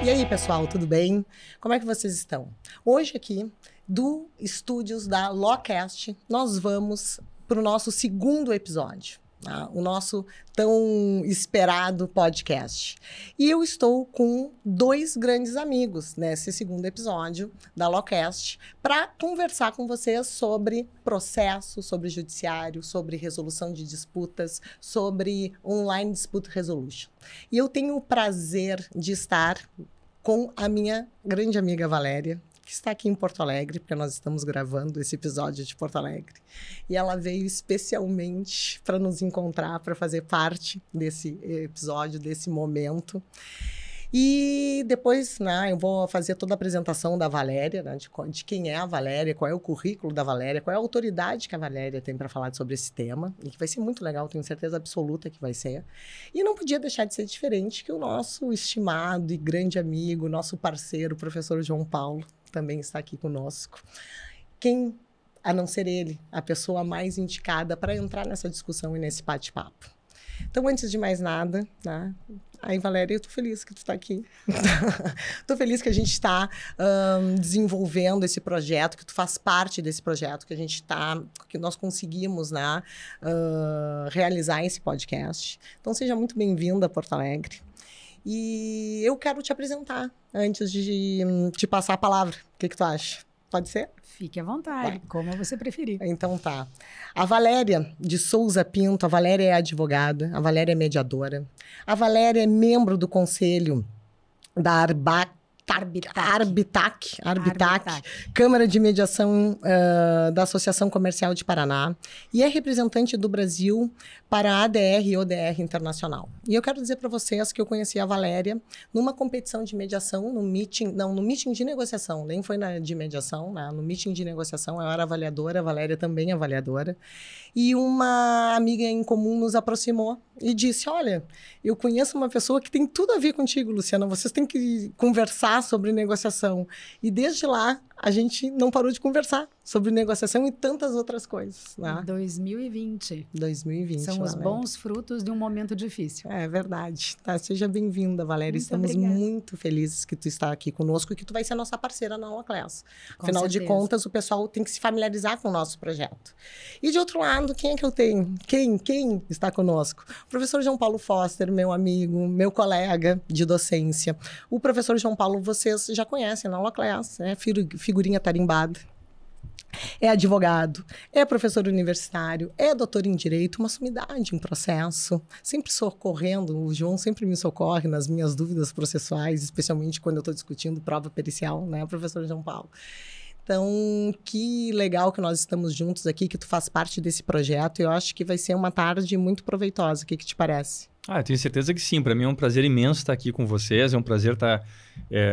E aí, pessoal, tudo bem? Como é que vocês estão? Hoje aqui, do estúdios da Locast, nós vamos para o nosso segundo episódio, tá? O nosso tão esperado podcast. E eu estou com dois grandes amigos nesse segundo episódio da Locast para conversar com vocês sobre processo, sobre judiciário, sobre resolução de disputas, sobre online dispute resolution. E eu tenho o prazer de estar com a minha grande amiga Valéria, que está aqui em Porto Alegre, porque nós estamos gravando esse episódio de Porto Alegre. E ela veio especialmente para nos encontrar, para fazer parte desse episódio, desse momento. E depois, né, eu vou fazer toda a apresentação da Valéria, né, de quem é a Valéria, qual é o currículo da Valéria, qual é a autoridade que a Valéria tem para falar sobre esse tema, e que vai ser muito legal, tenho certeza absoluta que vai ser. E não podia deixar de ser diferente que o nosso estimado e grande amigo, nosso parceiro, o professor João Paulo, também está aqui conosco. Quem, a não ser ele, a pessoa mais indicada para entrar nessa discussão e nesse bate-papo. Então, antes de mais nada, né? Aí, Valéria, eu tô feliz que tu tá aqui. Tô feliz que a gente está desenvolvendo esse projeto, que tu faz parte desse projeto, que nós conseguimos, né, realizar esse podcast. Então, seja muito bem-vinda a Porto Alegre. E eu quero te apresentar antes de te passar a palavra. O que tu acha? Pode ser? Fique à vontade, como você preferir. Então tá. A Valéria de Souza Pinto, a Valéria é advogada, a Valéria é mediadora, a Valéria é membro do conselho da Arbitac, Câmara de Mediação da Associação Comercial de Paraná, e é representante do Brasil para a ADR e ODR Internacional. E eu quero dizer para vocês que eu conheci a Valéria numa competição de mediação, no meeting de negociação, nem foi de mediação, né? No meeting de negociação, eu era avaliadora, a Valéria também é avaliadora, e uma amiga em comum nos aproximou e disse, olha, eu conheço uma pessoa que tem tudo a ver contigo, Luciana, vocês têm que conversar sobre negociação. E desde lá, a gente não parou de conversar sobre negociação e tantas outras coisas. Né? 2020. São Valéria. os bons frutos de um momento difícil. É verdade. Tá? Seja bem-vinda, Valéria. Muito Estamos obrigada. muito felizes que tu está aqui conosco e que tu vai ser a nossa parceira na Loclass. Afinal certeza. de contas, o pessoal tem que se familiarizar com o nosso projeto. E de outro lado, quem é que eu tenho? Quem está conosco? O professor João Paulo Foster, meu amigo, meu colega de docência. O professor João Paulo, vocês já conhecem na Loclass, é figurinha tarimbada. É advogado, é professor universitário, é doutor em direito, uma sumidade em processo, sempre socorrendo, o João sempre me socorre nas minhas dúvidas processuais, especialmente quando eu estou discutindo prova pericial, né, professor João Paulo? Então, que legal que nós estamos juntos aqui, que tu faz parte desse projeto, e eu acho que vai ser uma tarde muito proveitosa, o que te parece? Eu tenho certeza que sim. Para mim é um prazer imenso estar aqui com vocês. É um prazer estar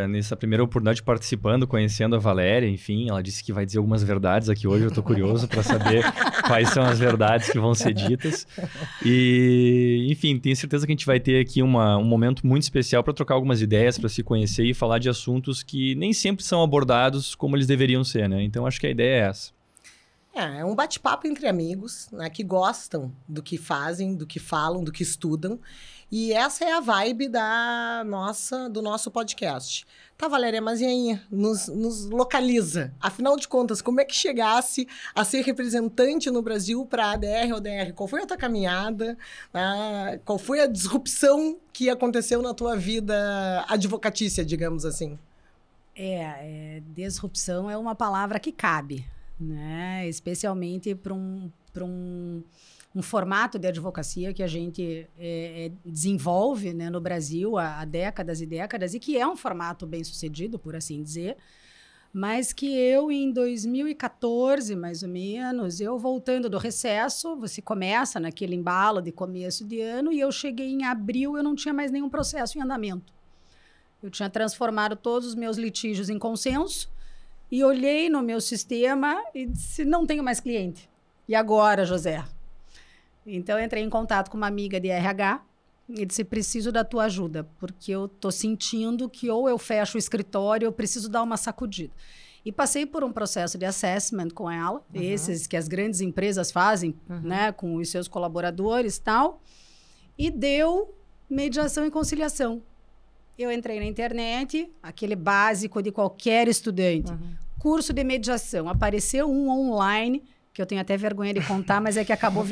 nessa primeira oportunidade participando, conhecendo a Valéria. Enfim, ela disse que vai dizer algumas verdades aqui hoje. Eu estou curioso para saber quais são as verdades que vão ser ditas. E, enfim, tenho certeza que a gente vai ter aqui um momento muito especial para trocar algumas ideias, para se conhecer e falar de assuntos que nem sempre são abordados como eles deveriam ser, né? Então, acho que a ideia é essa. É um bate-papo entre amigos, né, que gostam do que fazem, do que falam, do que estudam. E essa é a vibe do nosso podcast. Tá, Valéria, mas e aí? Nos localiza. Afinal de contas, como é que chegasse a ser representante no Brasil para a ADR ou ODR? Qual foi a tua caminhada? Né? Qual foi a disrupção que aconteceu na tua vida advocatícia, digamos assim? Disrupção é uma palavra que cabe, né? Especialmente para um formato de advocacia que a gente desenvolve, né, no Brasil há décadas e décadas, e que é um formato bem sucedido, por assim dizer, mas que eu, em 2014, mais ou menos, eu voltando do recesso, você começa naquele embalo de começo de ano, e eu cheguei em abril, eu não tinha mais nenhum processo em andamento. Eu tinha transformado todos os meus litígios em consenso, e olhei no meu sistema e disse, não tenho mais cliente. E agora, José? Então, eu entrei em contato com uma amiga de RH e disse, preciso da tua ajuda, porque eu estou sentindo que ou eu fecho o escritório, eu preciso dar uma sacudida. E passei por um processo de assessment com ela, esses que as grandes empresas fazem, né, com os seus colaboradores e tal, e deu mediação e conciliação. eu entrei na internet, aquele básico de qualquer estudante. Curso de mediação. Apareceu um online, que eu tenho até vergonha de contar, mas é que acabou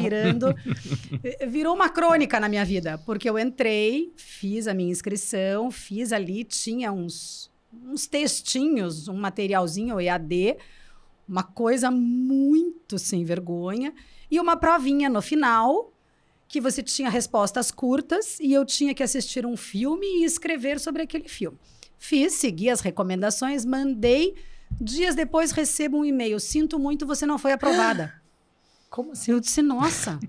virou uma crônica na minha vida. Porque eu entrei, fiz a minha inscrição, fiz ali, tinha uns textinhos, um materialzinho, o EAD, uma coisa muito sem vergonha, e uma provinha no final, que você tinha respostas curtas, e eu tinha que assistir um filme e escrever sobre aquele filme. Fiz, segui as recomendações, mandei. Dias depois recebo um e-mail. Sinto muito, você não foi aprovada. Como assim? Eu disse, nossa.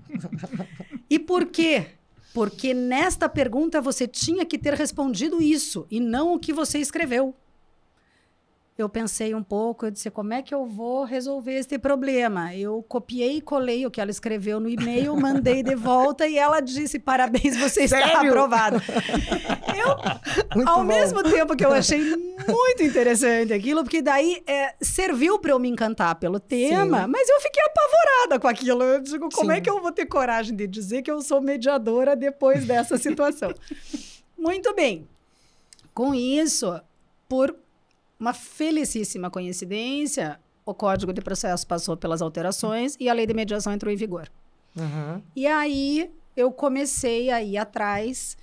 E por quê? Porque nesta pergunta você tinha que ter respondido isso e não o que você escreveu. Eu pensei um pouco, eu disse, como é que eu vou resolver este problema? Eu copiei e colei o que ela escreveu no e-mail, mandei de volta e ela disse, parabéns, você está aprovada. Ao mesmo tempo que eu achei muito interessante aquilo, porque daí serviu para eu me encantar pelo tema, sim, mas eu fiquei apavorada com aquilo. Eu digo, como é que eu vou ter coragem de dizer que eu sou mediadora depois dessa situação? Muito bem. Com isso, por uma felicíssima coincidência, o Código de Processo passou pelas alterações e a Lei de Mediação entrou em vigor. E aí, eu comecei a ir atrás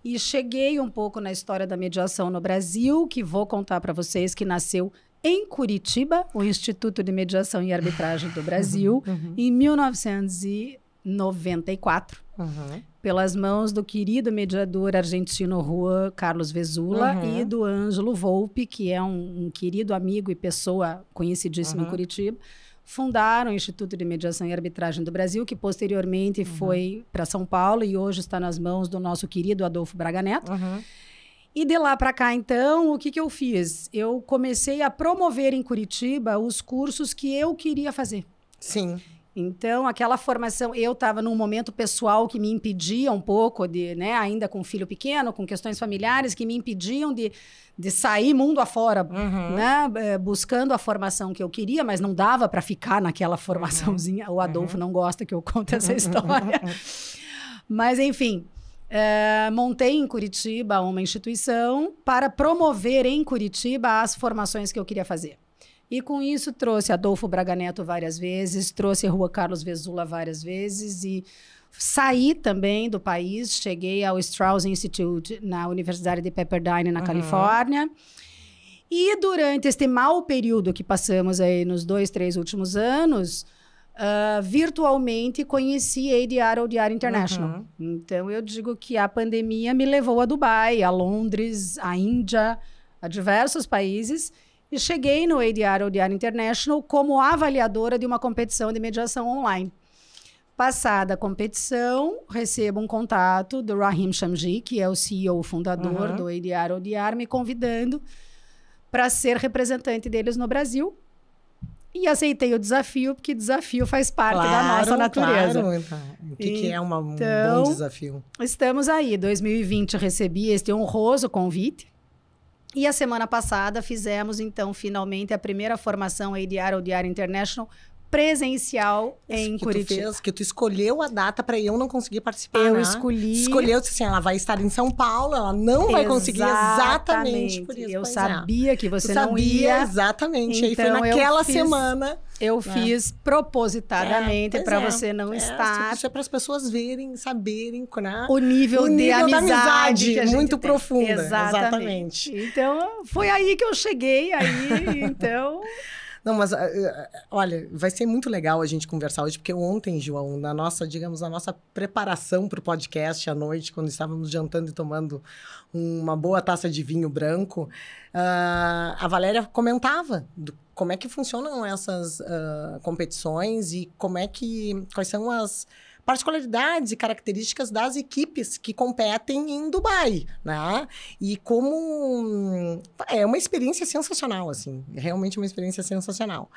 e cheguei um pouco na história da mediação no Brasil, que vou contar para vocês que nasceu em Curitiba, o Instituto de Mediação e Arbitragem do Brasil, em 1994. Pelas mãos do querido mediador argentino Juan Carlos Vezula e do Ângelo Volpe, que é um querido amigo e pessoa conhecidíssima em Curitiba, fundaram o Instituto de Mediação e Arbitragem do Brasil, que posteriormente foi para São Paulo e hoje está nas mãos do nosso querido Adolfo Braga Neto. E de lá para cá, então, o que eu fiz? Eu comecei a promover em Curitiba os cursos que eu queria fazer. Sim. Então, aquela formação, eu estava num momento pessoal que me impedia um pouco de, né, ainda com filho pequeno, com questões familiares, que me impediam de sair mundo afora, né, buscando a formação que eu queria, mas não dava para ficar naquela formaçãozinha. O Adolfo não gosta que eu conte essa história. Mas, enfim, montei em Curitiba uma instituição para promover em Curitiba as formações que eu queria fazer. E com isso trouxe Adolfo Braga Neto várias vezes, trouxe Juan Carlos Vezula várias vezes e saí também do país, cheguei ao Strauss Institute na Universidade de Pepperdine, na Califórnia. E durante este mau período que passamos aí nos 2, 3 últimos anos, virtualmente conheci ADR ODR International. Então eu digo que a pandemia me levou a Dubai, a Londres, a Índia, a diversos países. E cheguei no ADR ODR International como avaliadora de uma competição de mediação online. Passada a competição, recebo um contato do Rahim Shamji, que é o CEO fundador do ADR ODR, me convidando para ser representante deles no Brasil. E aceitei o desafio, porque desafio faz parte da nossa natureza. Claro. Então, o que é um bom desafio? Estamos aí. 2020 recebi este honroso convite. E a semana passada fizemos, então, finalmente, a primeira formação ADR ODR International presencial em Curitiba. Que tu escolheu a data para eu não conseguir participar, Eu né? escolhi... Escolheu, assim, ela vai estar em São Paulo, ela não vai conseguir exatamente por isso. Eu sabia que você não ia. ia. Exatamente. Então, aí foi naquela semana. Eu fiz propositadamente para você não estar. Isso é para as pessoas verem, saberem, né? O nível de amizade que a gente muito tem. Profunda. Exatamente. Então, foi aí que eu cheguei, então... Não, mas olha, vai ser muito legal a gente conversar hoje, porque ontem, João, na nossa preparação para o podcast à noite, quando estávamos jantando e tomando uma boa taça de vinho branco, a Valéria comentava como é que funcionam essas competições e quais são as particularidades e características das equipes que competem em Dubai, né? E como... É uma experiência sensacional, assim. Realmente uma experiência sensacional.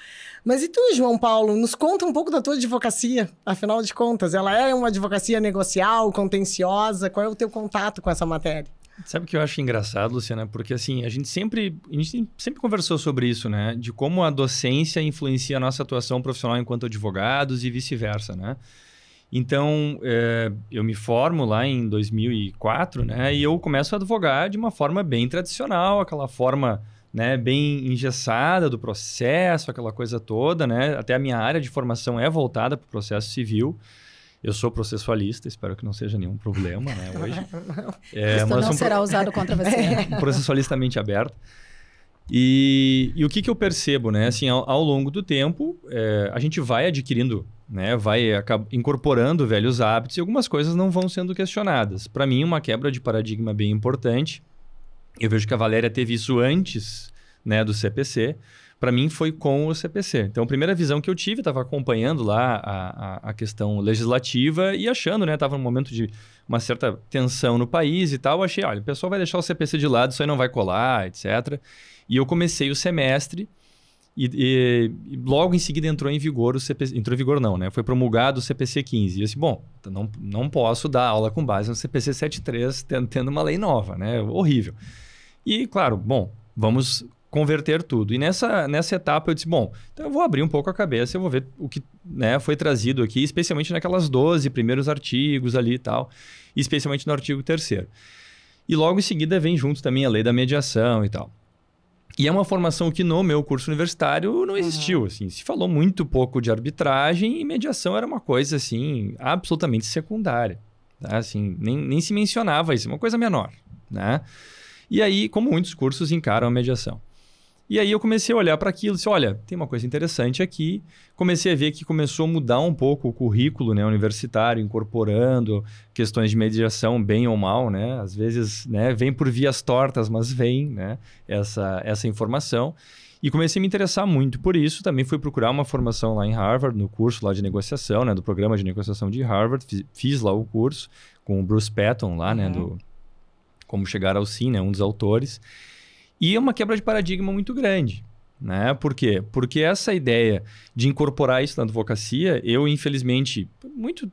Mas e tu, João Paulo? Nos conta um pouco da tua advocacia. Afinal de contas, ela é uma advocacia negocial, contenciosa? Qual é o teu contato com essa matéria? Sabe o que eu acho engraçado, Luciana? Porque, assim, a gente sempre conversou sobre isso, né? De como a docência influencia a nossa atuação profissional enquanto advogados e vice-versa, né? Então, eu me formo lá em 2004, né? E eu começo a advogar de uma forma bem tradicional, aquela forma, né, bem engessada do processo, aquela coisa toda, né? Até a minha área de formação é voltada para o processo civil. Eu sou processualista, espero que não seja nenhum problema, né, hoje. Isso não será usado contra você. Processualistamente aberto. E o que eu percebo, né? Assim, ao longo do tempo, a gente vai adquirindo, né? Vai incorporando velhos hábitos e algumas coisas não vão sendo questionadas. Para mim, uma quebra de paradigma bem importante. Eu vejo que a Valéria teve isso antes, né, do CPC. Para mim, foi com o CPC. Então, a primeira visão que eu tive, estava acompanhando lá a questão legislativa e achando, né? Estava num momento de uma certa tensão no país e tal. Eu achei, olha, o pessoal vai deixar o CPC de lado, isso aí não vai colar, etc. E eu comecei o semestre e logo em seguida entrou em vigor o CPC... Entrou em vigor não, né? Foi promulgado o CPC 15. E eu disse, bom, não posso dar aula com base no CPC 73 tendo uma lei nova, né? Horrível. E, claro, bom, vamos converter tudo. E nessa etapa eu disse, bom, então eu vou abrir um pouco a cabeça, eu vou ver o que, né, foi trazido aqui, especialmente naquelas 12 primeiros artigos ali e tal, e especialmente no artigo 3º. E logo em seguida vem junto também a lei da mediação e tal. E é uma formação que no meu curso universitário não existiu, assim, se falou muito pouco de arbitragem e mediação era uma coisa, assim, absolutamente secundária, tá? Assim, nem se mencionava isso, uma coisa menor, né? E aí, como muitos cursos encaram a mediação. E aí eu comecei a olhar para aquilo e disse, olha, tem uma coisa interessante aqui. Comecei a ver que começou a mudar um pouco o currículo, né, universitário, incorporando questões de mediação, bem ou mal, né? Às vezes, né, vem por vias tortas, mas vem, né, essa informação. E comecei a me interessar muito por isso. Também fui procurar uma formação lá em Harvard, no curso lá de negociação, né, do programa de negociação de Harvard. Fiz lá o curso com o Bruce Patton lá, né, do Como Chegar ao Sim, né, um dos autores. E é uma quebra de paradigma muito grande, né? Por quê? Porque essa ideia de incorporar isso na advocacia, eu, infelizmente, muito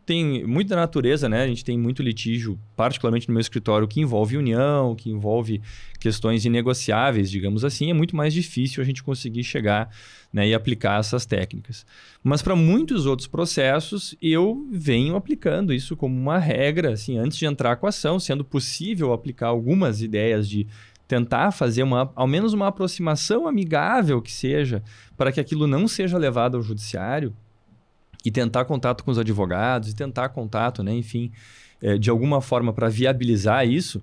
da natureza, né? A gente tem muito litígio, particularmente no meu escritório, que envolve união, que envolve questões inegociáveis, digamos assim. É muito mais difícil a gente conseguir chegar, né, e aplicar essas técnicas. Mas para muitos outros processos, eu venho aplicando isso como uma regra, assim, antes de entrar com a ação, sendo possível aplicar algumas ideias de tentar fazer ao menos uma aproximação amigável que seja, para que aquilo não seja levado ao judiciário, e tentar contato com os advogados, e tentar contato, né, enfim, de alguma forma para viabilizar isso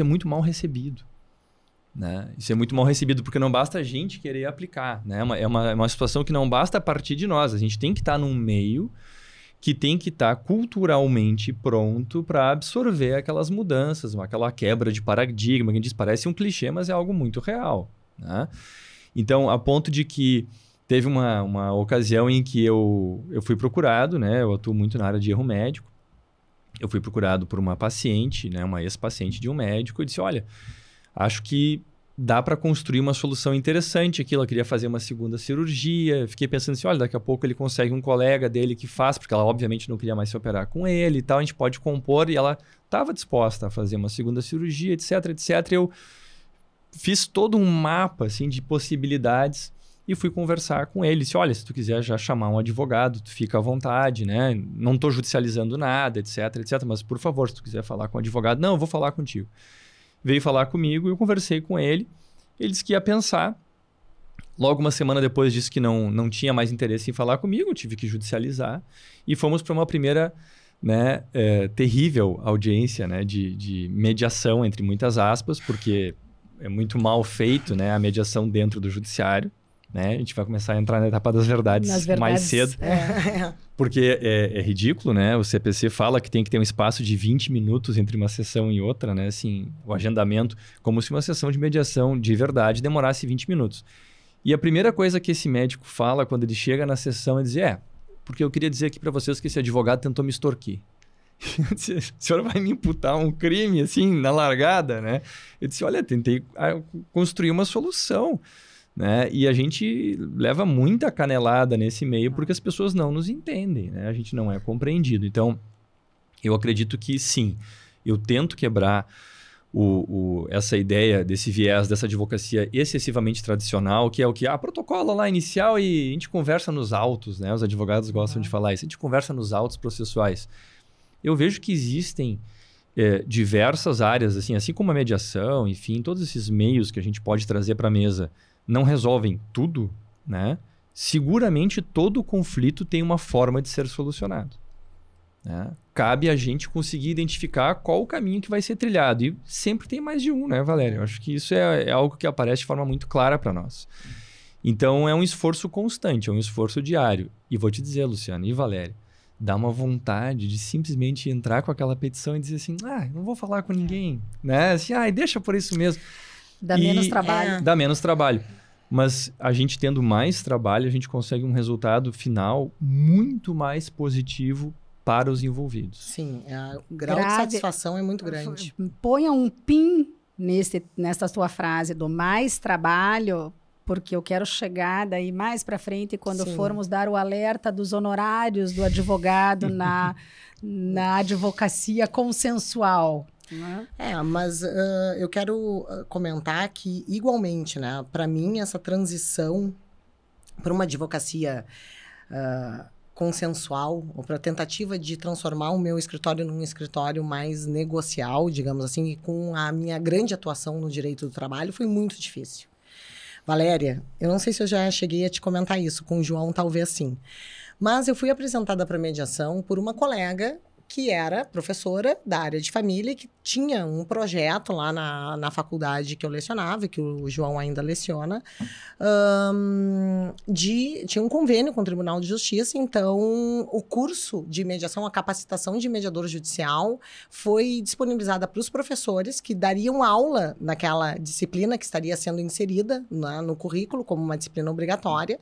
é muito mal recebido. Né? Isso é muito mal recebido porque não basta a gente querer aplicar. Né? É uma situação que não basta partir de nós. A gente tem que estar num meio que tem que estar culturalmente pronto para absorver aquelas mudanças, aquela quebra de paradigma, que a gente diz, parece um clichê, mas é algo muito real. Né? Então, a ponto de que teve uma ocasião em que eu fui procurado, né? Eu atuo muito na área de erro médico, eu fui procurado por uma paciente, né? Uma ex-paciente de um médico, e disse, olha, acho que dá para construir uma solução interessante aqui. Ela queria fazer uma segunda cirurgia. Fiquei pensando assim, olha, daqui a pouco ele consegue um colega dele que faz, porque ela obviamente não queria mais se operar com ele e tal, a gente pode compor. E ela estava disposta a fazer uma segunda cirurgia, etc, etc. Eu fiz todo um mapa assim, de possibilidades e fui conversar com ele. Disse, olha, se tu quiser já chamar um advogado, tu fica à vontade, né? Não estou judicializando nada, etc, etc. Mas, por favor, se tu quiser falar com um advogado, não, eu vou falar contigo. Veio falar comigo, eu conversei com ele, ele disse que ia pensar. Logo uma semana depois disse que não tinha mais interesse em falar comigo, eu tive que judicializar. E fomos para uma primeira, né, terrível audiência, né, de mediação, entre muitas aspas, porque é muito mal feito, né, a mediação dentro do judiciário. Né? A gente vai começar a entrar na etapa das verdades mais cedo. Porque é ridículo, né? O CPC fala que tem que ter um espaço de 20 minutos entre uma sessão e outra, né? Assim, o agendamento, como se uma sessão de mediação de verdade demorasse 20 minutos. E a primeira coisa que esse médico fala quando ele chega na sessão é dizer, porque eu queria dizer aqui para vocês que esse advogado tentou me extorquir. Eu disse, o senhor vai me imputar um crime, assim, na largada, né? Eu disse, olha, tentei construir uma solução. Né? E a gente leva muita canelada nesse meio porque as pessoas não nos entendem, né? A gente não é compreendido. Então, eu acredito que sim, eu tento quebrar essa ideia desse viés, dessa advocacia excessivamente tradicional, que é o que, protocolo lá inicial e a gente conversa nos autos, né? Os advogados gostam de falar isso, a gente conversa nos autos processuais. Eu vejo que existem diversas áreas, assim como a mediação, enfim, todos esses meios que a gente pode trazer para a mesa não resolvem tudo, né? Seguramente todo conflito tem uma forma de ser solucionado. Né? Cabe a gente conseguir identificar qual o caminho que vai ser trilhado. E sempre tem mais de um, né, Valéria? Eu acho que isso é algo que aparece de forma muito clara para nós. Então, é um esforço constante, é um esforço diário. E vou te dizer, Luciano e Valéria, dá uma vontade de simplesmente entrar com aquela petição e dizer assim, não vou falar com ninguém. Né? Assim, deixa por isso mesmo. Dá menos trabalho. Dá menos trabalho. Mas a gente tendo mais trabalho, a gente consegue um resultado final muito mais positivo para os envolvidos. Sim, o grau de satisfação é muito grande. Ponha um pin nessa tua frase do mais trabalho, porque eu quero chegar daí mais para frente quando formos dar o alerta dos honorários do advogado na advocacia consensual. Né? Mas eu quero comentar que, igualmente, né, para mim, essa transição para uma advocacia consensual, ou para a tentativa de transformar o meu escritório num escritório mais negocial, digamos assim, e com a minha grande atuação no direito do trabalho, foi muito difícil. Valéria, eu não sei se eu já cheguei a te comentar isso, com o João talvez sim, mas eu fui apresentada para mediação por uma colega que era professora da área de família, que tinha um projeto lá na faculdade que eu lecionava, que o João ainda leciona, tinha um convênio com o Tribunal de Justiça, então o curso de mediação, a capacitação de mediador judicial foi disponibilizada para os professores que dariam aula naquela disciplina que estaria sendo inserida no currículo como uma disciplina obrigatória.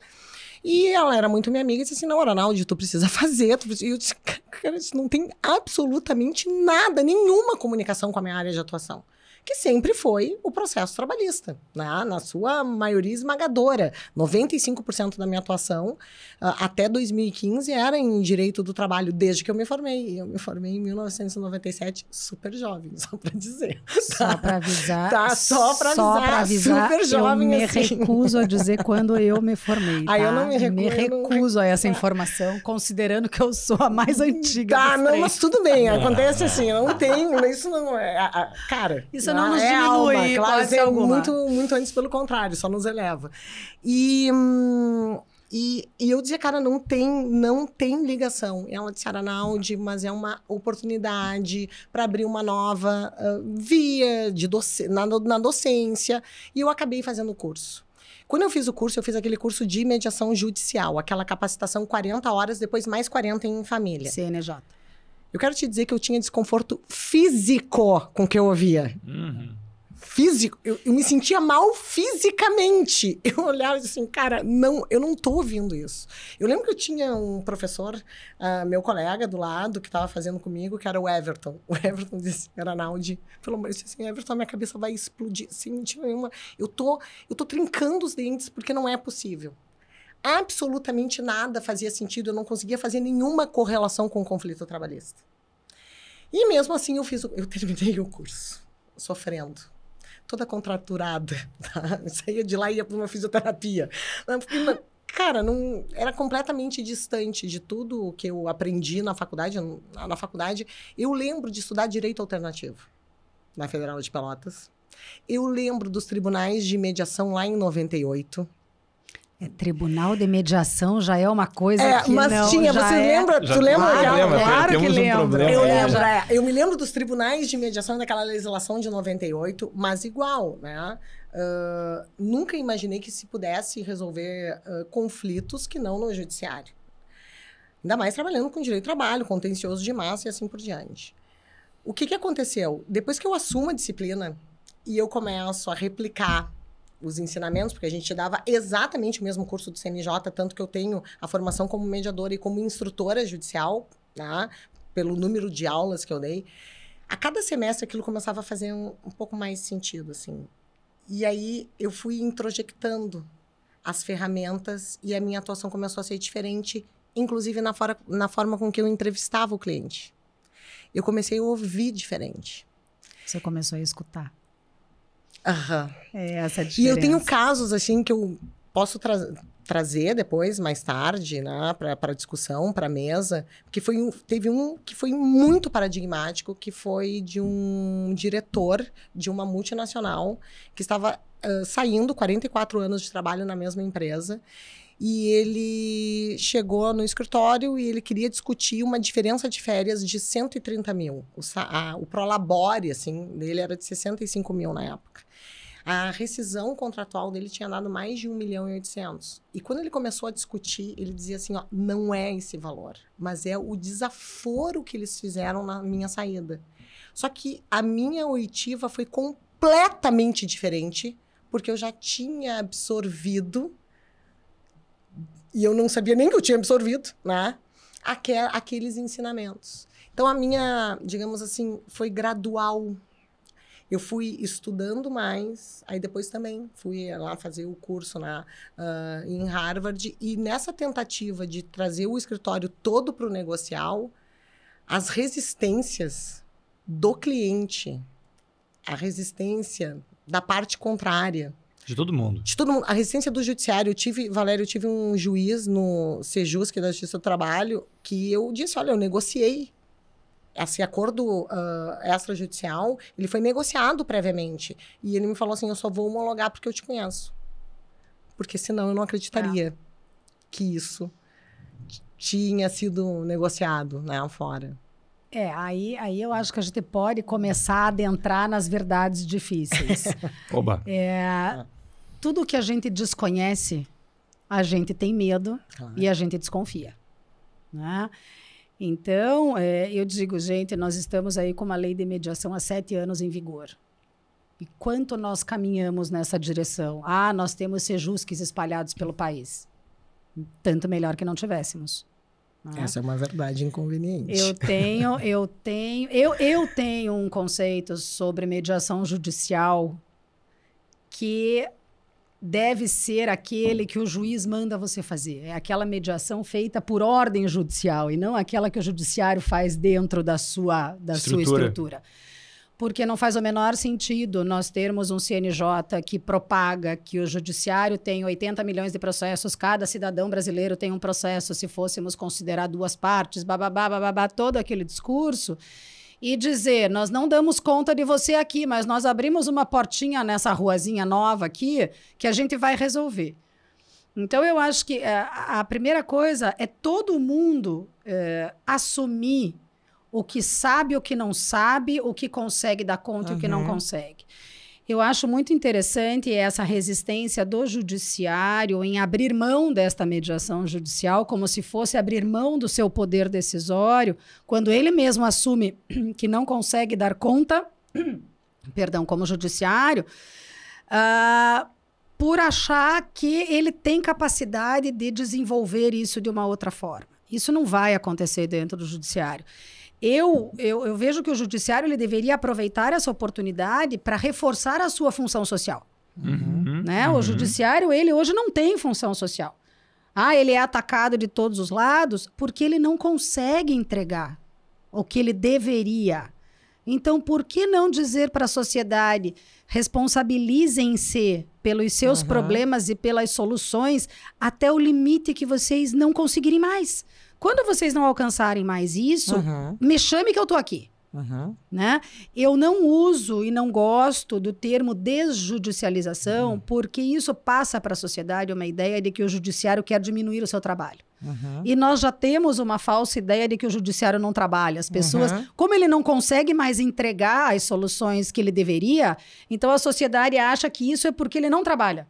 E ela era muito minha amiga e disse assim, não, Arnaldo, tu precisa fazer. E eu disse, cara, isso não tem absolutamente nada, nenhuma comunicação com a minha área de atuação. Que sempre foi o processo trabalhista, né? Na sua maioria esmagadora. 95% da minha atuação, até 2015, era em direito do trabalho, desde que eu me formei. Eu me formei em 1997, super jovem, só para dizer. Só para avisar. Tá, só para avisar, super jovem. Eu me recuso a dizer quando eu me formei, tá? Eu não me recuso. Me recuso a essa informação, considerando que eu sou a mais antiga. Tá, não, mas tudo bem, acontece assim, não tem, isso não é... Cara... Isso não nos diminui, claro, pode ser alguma. Muito antes, pelo contrário, só nos eleva. E eu dizia, cara, não tem ligação. E ela disse, Arnaldo, mas é uma oportunidade para abrir uma nova via na docência. E eu acabei fazendo o curso. Quando eu fiz o curso, eu fiz aquele curso de mediação judicial, aquela capacitação 40 horas, depois mais 40 em família. CNJ. Eu quero te dizer que eu tinha desconforto físico com o que eu ouvia. Físico. Eu me sentia mal fisicamente. Eu olhava e disse assim, cara, não, eu não tô ouvindo isso. Eu lembro que eu tinha um professor, meu colega do lado, que estava fazendo comigo, que era o Everton. O Everton disse, Arnaldo, pelo amor de Deus, assim, Everton, minha cabeça vai explodir. Sem mentira nenhuma. Eu tô trincando os dentes porque não é possível. Absolutamente nada fazia sentido, eu não conseguia fazer nenhuma correlação com o conflito trabalhista. E mesmo assim eu terminei o curso, sofrendo, toda contraturada, tá? Eu saía de lá e ia para uma fisioterapia. Cara, era completamente distante de tudo o que eu aprendi na faculdade. Na faculdade, eu lembro de estudar direito alternativo na Federal de Pelotas. Eu lembro dos tribunais de mediação lá em 98. Tribunal de mediação já é uma coisa que mas não... tinha, você lembra? Tu lembra? Claro que lembro. Eu me lembro dos tribunais de mediação daquela legislação de 98, mas igual, né? Nunca imaginei que se pudesse resolver conflitos que não no judiciário. Ainda mais trabalhando com direito do trabalho, contencioso de massa e assim por diante. O que aconteceu? Depois que eu assumo a disciplina e eu começo a replicar os ensinamentos, porque a gente dava exatamente o mesmo curso do CNJ, tanto que eu tenho a formação como mediadora e como instrutora judicial, né, pelo número de aulas que eu dei. A cada semestre aquilo começava a fazer um pouco mais sentido, assim. E aí eu fui introjectando as ferramentas e a minha atuação começou a ser diferente, inclusive na forma com que eu entrevistava o cliente. Eu comecei a ouvir diferente. Você começou a escutar. Aham. É essa a E diferença. eu tenho casos, assim, que eu posso trazer depois, mais tarde, né, para discussão, para mesa, que teve um que foi muito paradigmático, que foi de um diretor de uma multinacional que estava saindo, 44 anos de trabalho na mesma empresa, e ele chegou no escritório e ele queria discutir uma diferença de férias de 130 mil. O prolabore, assim, dele era de 65 mil na época. A rescisão contratual dele tinha dado mais de 1.800.000. E quando ele começou a discutir, ele dizia assim, ó, não é esse valor, mas é o desaforo que eles fizeram na minha saída. Só que a minha oitiva foi completamente diferente, porque eu já tinha absorvido, e eu não sabia nem que eu tinha absorvido, né? Aqueles ensinamentos. Então, a minha, digamos assim, foi gradual. Eu fui estudando mais, aí depois também fui lá fazer o curso em Harvard. E nessa tentativa de trazer o escritório todo para o negocial, as resistências do cliente, a resistência da parte contrária, De todo mundo. de todo mundo. A resistência do judiciário. Eu tive um juiz no Sejusc, da Justiça do Trabalho, que eu disse, olha, eu negociei. Esse acordo extrajudicial, ele foi negociado previamente. E ele me falou assim, eu só vou homologar porque eu te conheço. Porque senão eu não acreditaria que isso tinha sido negociado, né, fora. Aí eu acho que a gente pode começar a adentrar nas verdades difíceis. Oba! Tudo que a gente desconhece, a gente tem medo e a gente desconfia, né? Então, eu digo, gente, nós estamos aí com uma lei de mediação há 7 anos em vigor. E quanto nós caminhamos nessa direção? Nós temos sejusques espalhados pelo país. Tanto melhor que não tivéssemos. Né? Essa é uma verdade inconveniente. Eu tenho um conceito sobre mediação judicial que deve ser aquele que o juiz manda você fazer. É aquela mediação feita por ordem judicial e não aquela que o judiciário faz dentro da sua estrutura. Porque não faz o menor sentido nós termos um CNJ que propaga que o judiciário tem 80 milhões de processos, cada cidadão brasileiro tem um processo, se fôssemos considerar 2 partes, bababá, todo aquele discurso, e dizer, nós não damos conta de você aqui, mas nós abrimos uma portinha nessa ruazinha nova aqui que a gente vai resolver. Então, eu acho que a primeira coisa é todo mundo assumir o que sabe, o que não sabe, o que consegue dar conta e o que não consegue. Eu acho muito interessante essa resistência do judiciário em abrir mão desta mediação judicial, como se fosse abrir mão do seu poder decisório, quando ele mesmo assume que não consegue dar conta, perdão, como judiciário, por achar que ele tem capacidade de desenvolver isso de uma outra forma. Isso não vai acontecer dentro do judiciário. Eu vejo que o judiciário ele deveria aproveitar essa oportunidade para reforçar a sua função social. Né? O judiciário, ele hoje não tem função social. Ele é atacado de todos os lados porque ele não consegue entregar o que ele deveria. Então, por que não dizer para a sociedade, responsabilizem-se pelos seus problemas e pelas soluções até o limite que vocês não conseguirem mais? Quando vocês não alcançarem mais isso, me chame que eu estou aqui. Né? Eu não uso e não gosto do termo desjudicialização, porque isso passa para a sociedade uma ideia de que o judiciário quer diminuir o seu trabalho. E nós já temos uma falsa ideia de que o judiciário não trabalha. As pessoas, como ele não consegue mais entregar as soluções que ele deveria, então a sociedade acha que isso é porque ele não trabalha.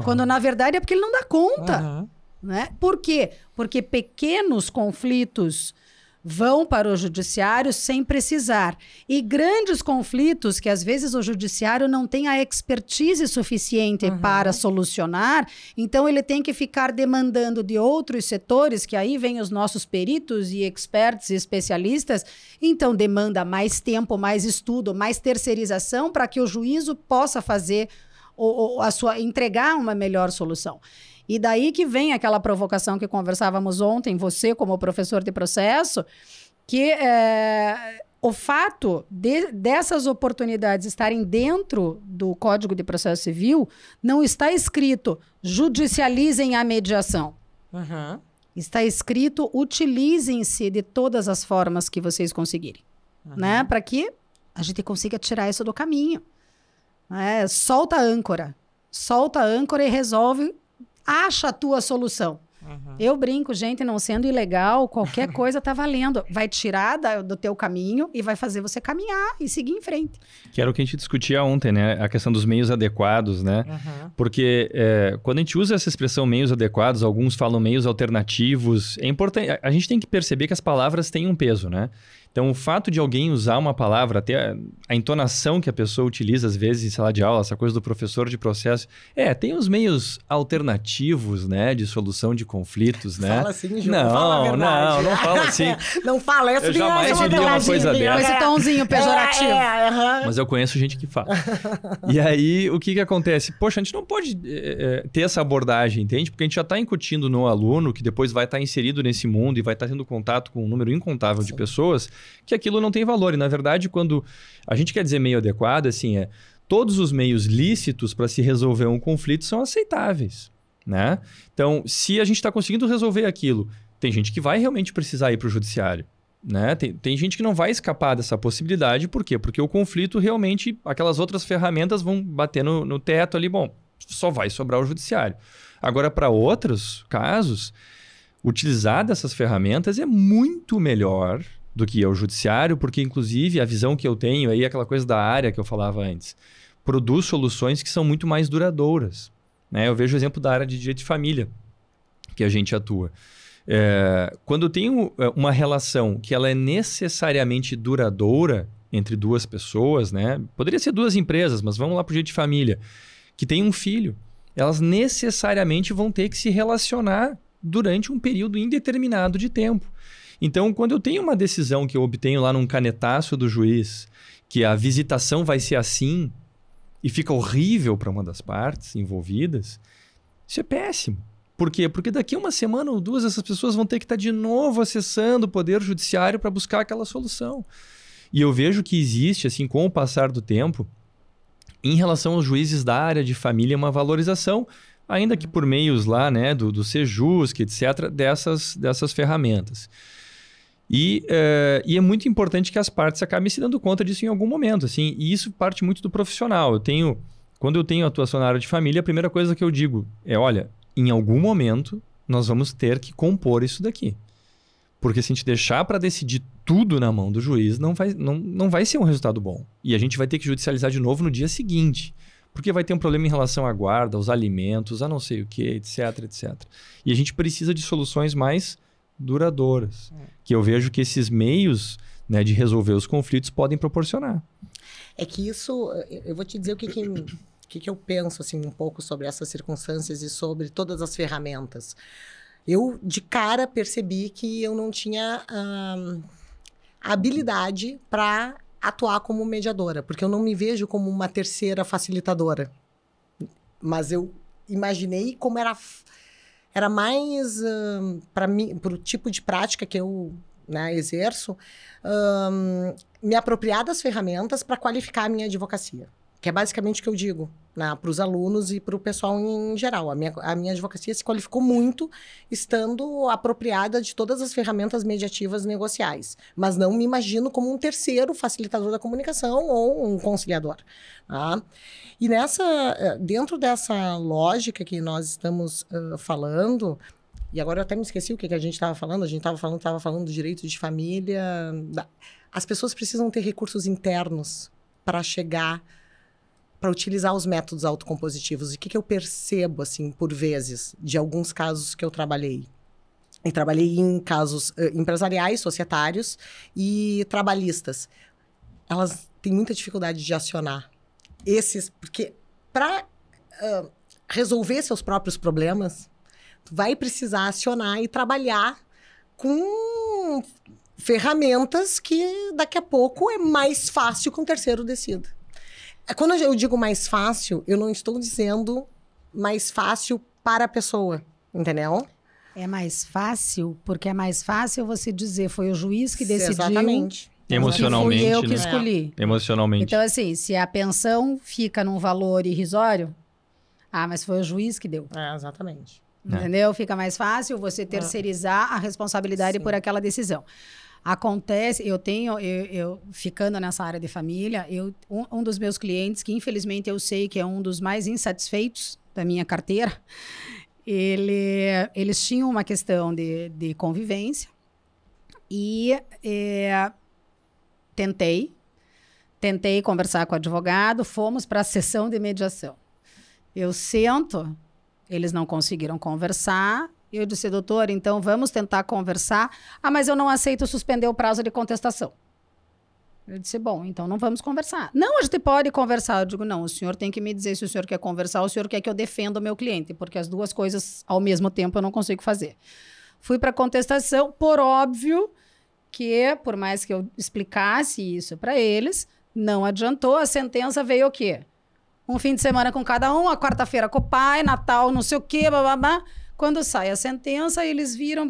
Quando, na verdade, é porque ele não dá conta. Né? Por quê? Porque pequenos conflitos vão para o judiciário sem precisar. E grandes conflitos que, às vezes, o judiciário não tem a expertise suficiente para solucionar, então ele tem que ficar demandando de outros setores, que aí vem os nossos peritos e experts e especialistas, então demanda mais tempo, mais estudo, mais terceirização para que o juízo possa fazer entregar uma melhor solução. E daí que vem aquela provocação que conversávamos ontem, você como professor de processo, que o fato dessas oportunidades estarem dentro do Código de Processo Civil, não está escrito judicializem a mediação. Uhum. Está escrito utilizem-se de todas as formas que vocês conseguirem. Né? Para que a gente consiga tirar isso do caminho. Solta a âncora. Solta a âncora e resolve, acha a tua solução. Eu brinco, gente, não sendo ilegal, qualquer coisa tá valendo. Vai tirar do teu caminho e vai fazer você caminhar e seguir em frente. Que era o que a gente discutia ontem, né? A questão dos meios adequados, né? Porque quando a gente usa essa expressão meios adequados, alguns falam meios alternativos, é importante. A gente tem que perceber que as palavras têm um peso, né? Então, o fato de alguém usar uma palavra, até a entonação que a pessoa utiliza, às vezes, em sala de aula, essa coisa do professor de processo, tem os meios alternativos, né, de solução de conflitos, né? Fala assim, Ju, fala não fala assim. Não fala, essa eu jamais diria uma coisa dessa. Esse tomzinho pejorativo. Mas eu conheço gente que fala. E aí, o que acontece? Poxa, a gente não pode ter essa abordagem, entende? Porque a gente já está incutindo no aluno, que depois vai estar inserido nesse mundo e vai estar tendo contato com um número incontável de pessoas, que aquilo não tem valor. E, na verdade, quando a gente quer dizer meio adequado, assim, todos os meios lícitos para se resolver um conflito são aceitáveis, né? Então, se a gente está conseguindo resolver aquilo, tem gente que vai realmente precisar ir para o judiciário, né? Tem gente que não vai escapar dessa possibilidade. Por quê? Porque o conflito realmente, aquelas outras ferramentas vão bater no teto ali, bom, só vai sobrar o judiciário. Agora, para outros casos, utilizar dessas ferramentas é muito melhor do que o judiciário, porque, inclusive, a visão que eu tenho aí, aquela coisa da área que eu falava antes, produz soluções que são muito mais duradouras, né? Eu vejo o exemplo da área de direito de família, que a gente atua. Quando eu tenho uma relação que ela é necessariamente duradoura entre duas pessoas, né? Poderia ser duas empresas, mas vamos lá para o direito de família, que tem um filho, elas necessariamente vão ter que se relacionar durante um período indeterminado de tempo. Então, quando eu tenho uma decisão que eu obtenho lá num canetaço do juiz, que a visitação vai ser assim, e fica horrível para uma das partes envolvidas, isso é péssimo. Por quê? Porque daqui a uma semana ou duas, essas pessoas vão ter que estar de novo acessando o Poder Judiciário para buscar aquela solução. E eu vejo que existe, assim, com o passar do tempo, em relação aos juízes da área de família, uma valorização, ainda que por meios lá, né, do Sejusc, etc., dessas ferramentas. E é muito importante que as partes acabem se dando conta disso em algum momento, assim, e isso parte muito do profissional. Quando eu tenho atuação na área de família, a primeira coisa que eu digo é, olha, em algum momento nós vamos ter que compor isso daqui. Porque se a gente deixar para decidir tudo na mão do juiz, não vai ser um resultado bom. E a gente vai ter que judicializar de novo no dia seguinte. Porque vai ter um problema em relação à guarda, aos alimentos, a não sei o que, etc, etc. E a gente precisa de soluções mais duradouras, que eu vejo que esses meios, né, de resolver os conflitos podem proporcionar. É que isso, eu vou te dizer o que eu penso assim, um pouco sobre essas circunstâncias e sobre todas as ferramentas. Eu, de cara, percebi que eu não tinha a habilidade para atuar como mediadora, porque eu não me vejo como uma terceira facilitadora. Mas eu imaginei como era mais para mim, para o tipo de prática que eu, né, exerço, me apropriar das ferramentas para qualificar a minha advocacia. Que é basicamente o que eu digo, né, para os alunos e para o pessoal em geral. A minha advocacia se qualificou muito estando apropriada de todas as ferramentas mediativas negociais. Mas não me imagino como um terceiro facilitador da comunicação ou um conciliador. Tá? E dentro dessa lógica que nós estamos falando, e agora eu até me esqueci o que a gente estava falando, a gente estava falando do direito de família. As pessoas precisam ter recursos internos para utilizar os métodos autocompositivos. E o que eu percebo, assim, por vezes, de alguns casos que eu trabalhei? Eu trabalhei em casos empresariais, societários e trabalhistas. Elas têm muita dificuldade de acionar porque para resolver seus próprios problemas, tu vai precisar acionar e trabalhar com ferramentas que daqui a pouco é mais fácil que um terceiro decida. Quando eu digo mais fácil, eu não estou dizendo mais fácil para a pessoa, entendeu? É mais fácil, porque é mais fácil você dizer foi o juiz que decidiu. Exatamente. Emocionalmente, fui eu que né? escolhi. Emocionalmente. Então, assim, se a pensão fica num valor irrisório, mas foi o juiz que deu. Exatamente. Entendeu? Fica mais fácil você terceirizar a responsabilidade por aquela decisão. Acontece, eu ficando nessa área de família, um dos meus clientes, que infelizmente eu sei que é um dos mais insatisfeitos da minha carteira, eles tinham uma questão de convivência e tentei conversar com o advogado, fomos para a sessão de mediação. Eu sento, eles não conseguiram conversar. Eu disse, doutor, então vamos tentar conversar. Mas eu não aceito suspender o prazo de contestação. Eu disse, bom, então não vamos conversar. Não, a gente pode conversar. Eu digo, não, o senhor tem que me dizer se o senhor quer conversar ou o senhor quer que eu defenda o meu cliente, porque as duas coisas ao mesmo tempo eu não consigo fazer. Fui para a contestação, por óbvio que, por mais que eu explicasse isso para eles, não adiantou. A sentença veio o quê? Um fim de semana com cada um, a quarta-feira com o pai, Natal, não sei o quê, bababá. Quando sai a sentença, ele vira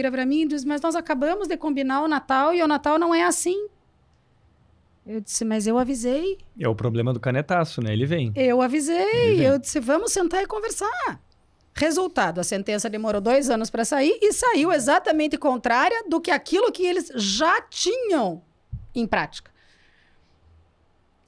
para mim e diz, mas nós acabamos de combinar o Natal e o Natal não é assim. Eu disse, mas eu avisei. É o problema do canetaço, né? Ele vem. Eu avisei. Eu disse, vamos sentar e conversar. Resultado, a sentença demorou 2 anos para sair e saiu exatamente contrária do que aquilo que eles já tinham em prática.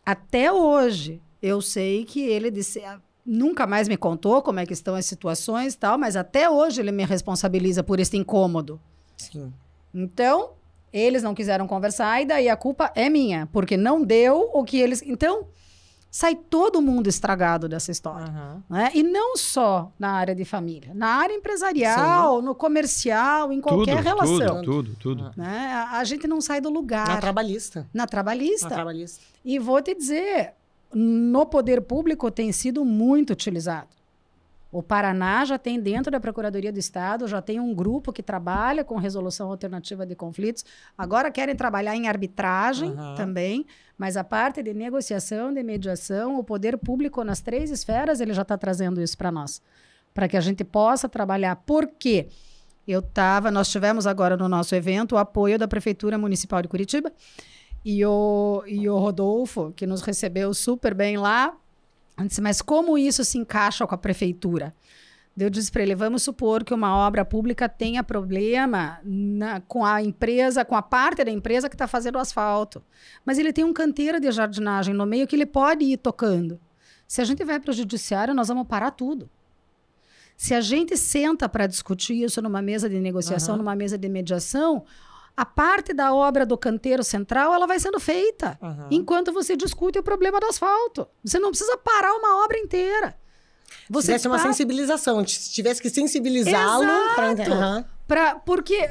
Até hoje, eu sei que ele disse... Nunca mais me contou como é que estão as situações e tal, mas até hoje ele me responsabiliza por esse incômodo. Sim. Então, eles não quiseram conversar e daí a culpa é minha, porque não deu o que eles... Então, sai todo mundo estragado dessa história. Né? E não só na área de família, na área empresarial, no comercial, em qualquer relação. Tudo. Né? A gente não sai do lugar. Na trabalhista. E vou te dizer... No poder público tem sido muito utilizado. O Paraná já tem dentro da Procuradoria do Estado, já tem um grupo que trabalha com resolução alternativa de conflitos. Agora querem trabalhar em arbitragem também, mas a parte de negociação, de mediação, o poder público nas 3 esferas, ele já está trazendo isso para nós. Para que a gente possa trabalhar. Por quê? Nós tivemos agora no nosso evento o apoio da Prefeitura Municipal de Curitiba, e o Rodolfo, que nos recebeu super bem lá, disse, mas como isso se encaixa com a prefeitura? Eu disse para ele, vamos supor que uma obra pública tenha problema com a empresa, com a parte da empresa que está fazendo o asfalto. Mas ele tem um canteiro de jardinagem no meio que ele pode ir tocando. Se a gente vai para o judiciário, nós vamos parar tudo. Se a gente senta para discutir isso numa mesa de negociação, numa mesa de mediação... A parte da obra do canteiro central, ela vai sendo feita enquanto você discute o problema do asfalto. Você não precisa parar uma obra inteira. Se tivesse uma sensibilização, tivesse que sensibilizá-lo porque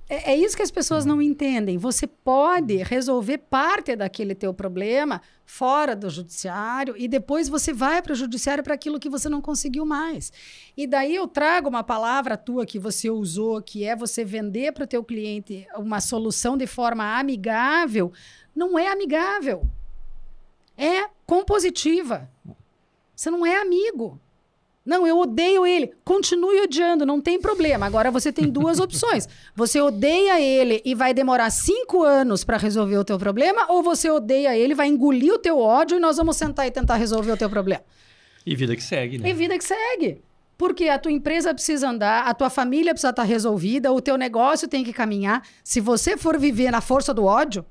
é isso que as pessoas não entendem. Você pode resolver parte daquele teu problema fora do judiciário e depois você vai para o judiciário para aquilo que você não conseguiu mais. E daí eu trago uma palavra tua que você usou, que é você vender para o teu cliente uma solução de forma amigável. Não é amigável. É compositiva. Você não é amigo. Não, eu odeio ele. Continue odiando, não tem problema. Agora você tem 2 opções. Você odeia ele e vai demorar 5 anos para resolver o teu problema, ou você odeia ele, vai engolir o teu ódio e nós vamos sentar e tentar resolver o teu problema. E vida que segue, né? E vida que segue. Porque a tua empresa precisa andar, a tua família precisa estar resolvida, o teu negócio tem que caminhar. Se você for viver na força do ódio,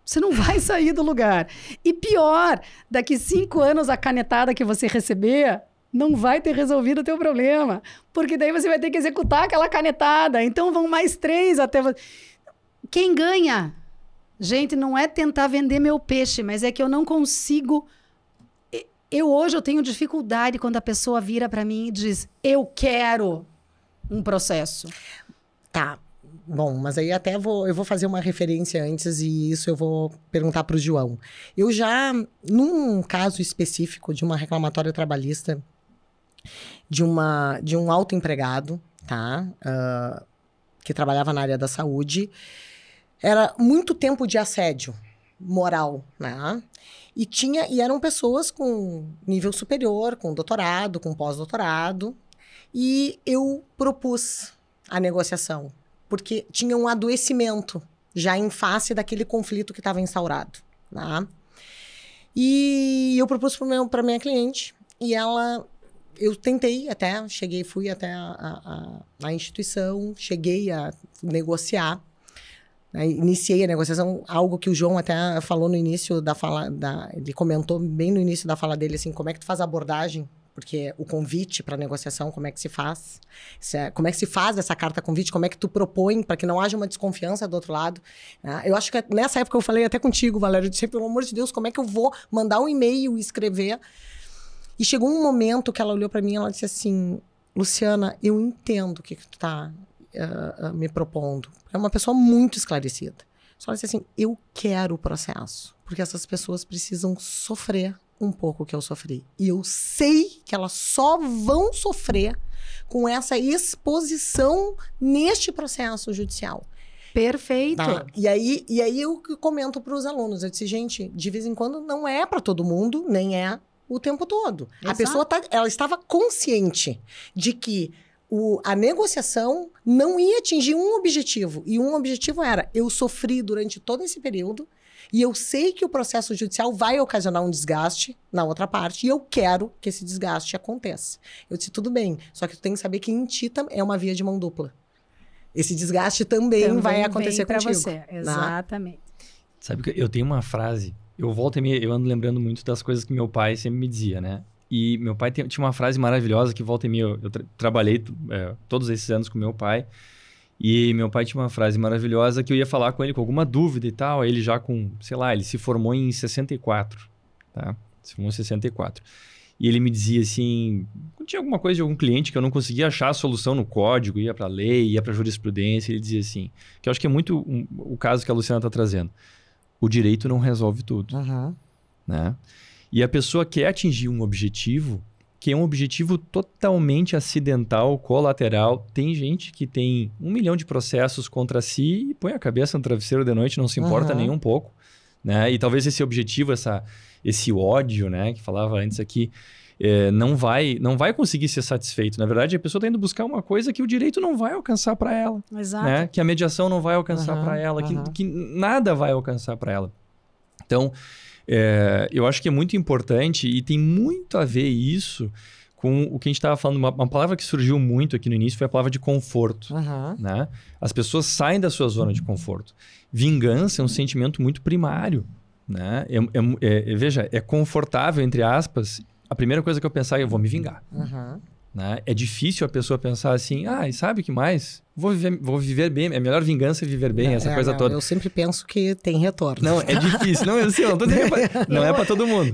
você não vai sair do lugar. E pior, daqui 5 anos a canetada que você receber... não vai ter resolvido o teu problema. Porque daí você vai ter que executar aquela canetada. Então, vão mais 3 até... Quem ganha? Gente, não é tentar vender meu peixe, mas é que eu não consigo... Hoje eu tenho dificuldade quando a pessoa vira para mim e diz, eu quero um processo. Tá. Bom, mas aí até eu vou fazer uma referência antes e isso eu vou perguntar para o João. Eu já, num caso específico de uma reclamatória trabalhista, de um autoempregado, tá? Que trabalhava na área da saúde. Era muito tempo de assédio moral, né? E eram pessoas com nível superior, com doutorado, com pós-doutorado. E eu propus a negociação, porque tinha um adoecimento já em face daquele conflito que estava instaurado, tá? E eu propus para minha cliente, e eu tentei até, fui até a instituição, cheguei a negociar, né? Iniciei a negociação, algo que o João até falou no início da fala, ele comentou bem no início da fala dele, assim, como é que tu faz a abordagem, porque o convite para negociação, como é que se faz? Como é que se faz essa carta convite? Como é que tu propõe para que não haja uma desconfiança do outro lado? Eu acho que nessa época eu falei até contigo, Valério, eu disse, pelo amor de Deus, como é que eu vou mandar um e-mail e escrever? E chegou um momento que ela olhou para mim e ela disse assim, Luciana, eu entendo o que tu tá me propondo. É uma pessoa muito esclarecida. Só ela disse assim, eu quero o processo, porque essas pessoas precisam sofrer um pouco o que eu sofri. E eu sei que elas só vão sofrer com essa exposição neste processo judicial. Perfeito. Tá? E aí eu comento para os alunos, eu disse, gente, de vez em quando não é para todo mundo, nem é o tempo todo. Exato. A pessoa ela estava consciente de que a negociação não ia atingir um objetivo. E um objetivo era, eu sofri durante todo esse período, e eu sei que o processo judicial vai ocasionar um desgaste na outra parte, e eu quero que esse desgaste aconteça. Eu disse, tudo bem, só que tu tem que saber que em ti é uma via de mão dupla. Esse desgaste também vai acontecer contigo. Você. Exatamente. Sabe que eu tenho uma frase, eu ando lembrando muito das coisas que meu pai sempre me dizia, né? E meu pai tinha uma frase maravilhosa que volta e meia, eu trabalhei todos esses anos com meu pai, e meu pai tinha uma frase maravilhosa que eu ia falar com ele com alguma dúvida e tal, ele já com, sei lá, ele se formou em 64, tá? Se formou em 64. E ele me dizia assim, tinha alguma coisa de algum cliente que eu não conseguia achar a solução no código, ia para lei, ia para jurisprudência, ele dizia assim, que eu acho que é muito o caso que a Luciana está trazendo. O direito não resolve tudo, né? E a pessoa quer atingir um objetivo que é um objetivo totalmente acidental, colateral. Tem gente que tem 1 milhão de processos contra si e põe a cabeça no travesseiro de noite, não se importa nem um pouco, né? E talvez esse objetivo, esse ódio, né, que falava antes aqui, não vai conseguir ser satisfeito. Na verdade, a pessoa está indo buscar uma coisa que o direito não vai alcançar para ela. Exato. Né? Que a mediação não vai alcançar para ela, que nada vai alcançar para ela. Então, eu acho que é muito importante e tem muito a ver isso com o que a gente estava falando. Uma palavra que surgiu muito aqui no início foi a palavra de conforto. Né? As pessoas saem da sua zona de conforto. Vingança é um sentimento muito primário. Né? Veja, é confortável, entre aspas. A primeira coisa que eu pensar é eu vou me vingar. Né? É difícil a pessoa pensar assim, e sabe o que mais? Vou viver bem, é melhor vingança viver bem, essa coisa toda. Eu sempre penso que tem retorno. Não, é difícil. Não é para todo mundo.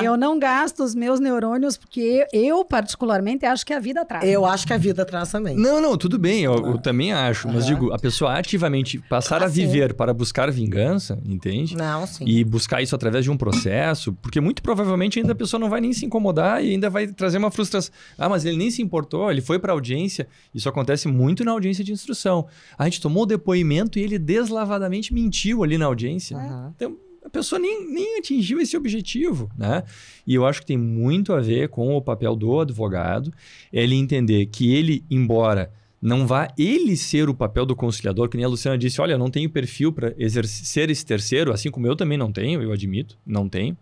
Eu não gasto os meus neurônios porque eu particularmente acho que a vida traz. Eu acho que a vida traz também. Não, tudo bem, eu também acho. Mas digo, a pessoa ativamente passar a viver para buscar vingança, entende? Não, sim. E buscar isso através de um processo, porque muito provavelmente ainda a pessoa não vai nem se incomodar e ainda vai trazer uma frustração. Mas ele nem se importou, ele foi para a audiência. Isso acontece muito na audiência de instrução. A gente tomou o depoimento e ele deslavadamente mentiu ali na audiência. Então, a pessoa nem atingiu esse objetivo, né? E eu acho que tem muito a ver com o papel do advogado, ele entender que ele, embora não vá ele ser o papel do conciliador, que nem a Luciana disse, olha, eu não tenho perfil para ser esse terceiro, assim como eu também não tenho, eu admito, não tenho.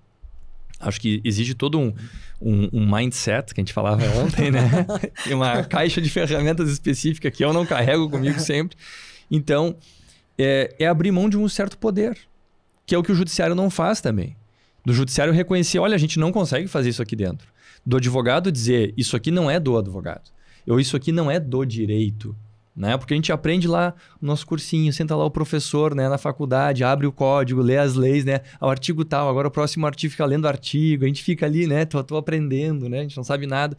Acho que exige todo um mindset, que a gente falava ontem, né? Tem uma caixa de ferramentas específica que eu não carrego comigo sempre. Então, é abrir mão de um certo poder, que é o que o judiciário não faz também. Do judiciário reconhecer, olha, a gente não consegue fazer isso aqui dentro. Do advogado dizer, isso aqui não é do advogado. Ou isso aqui não é do direito. Né? Porque a gente aprende lá no nosso cursinho, senta lá o professor, né, na faculdade, abre o código, lê as leis, né? O artigo tal, agora o próximo artigo fica lendo o artigo, a gente fica ali, né? Tô aprendendo, né? A gente não sabe nada.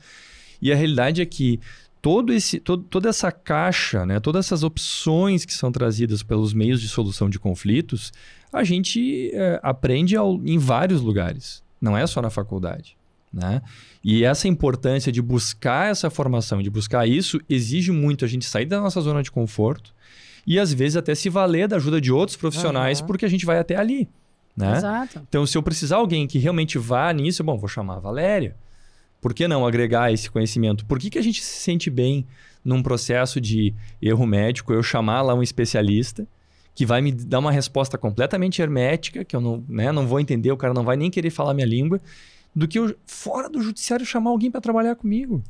E a realidade é que toda essa caixa, né, todas essas opções que são trazidas pelos meios de solução de conflitos, a gente aprende em vários lugares, não é só na faculdade. Né? E essa importância de buscar essa formação, de buscar isso, exige muito a gente sair da nossa zona de conforto e às vezes até se valer da ajuda de outros profissionais, porque a gente vai até ali. Né? Exato. Então, se eu precisar de alguém que realmente vá nisso, vou chamar a Valéria. Por que não agregar esse conhecimento? Por que a gente se sente bem num processo de erro médico, eu chamar lá um especialista que vai me dar uma resposta completamente hermética, que eu não, né, não vou entender, o cara não vai nem querer falar minha língua, do que eu, fora do judiciário, chamar alguém para trabalhar comigo.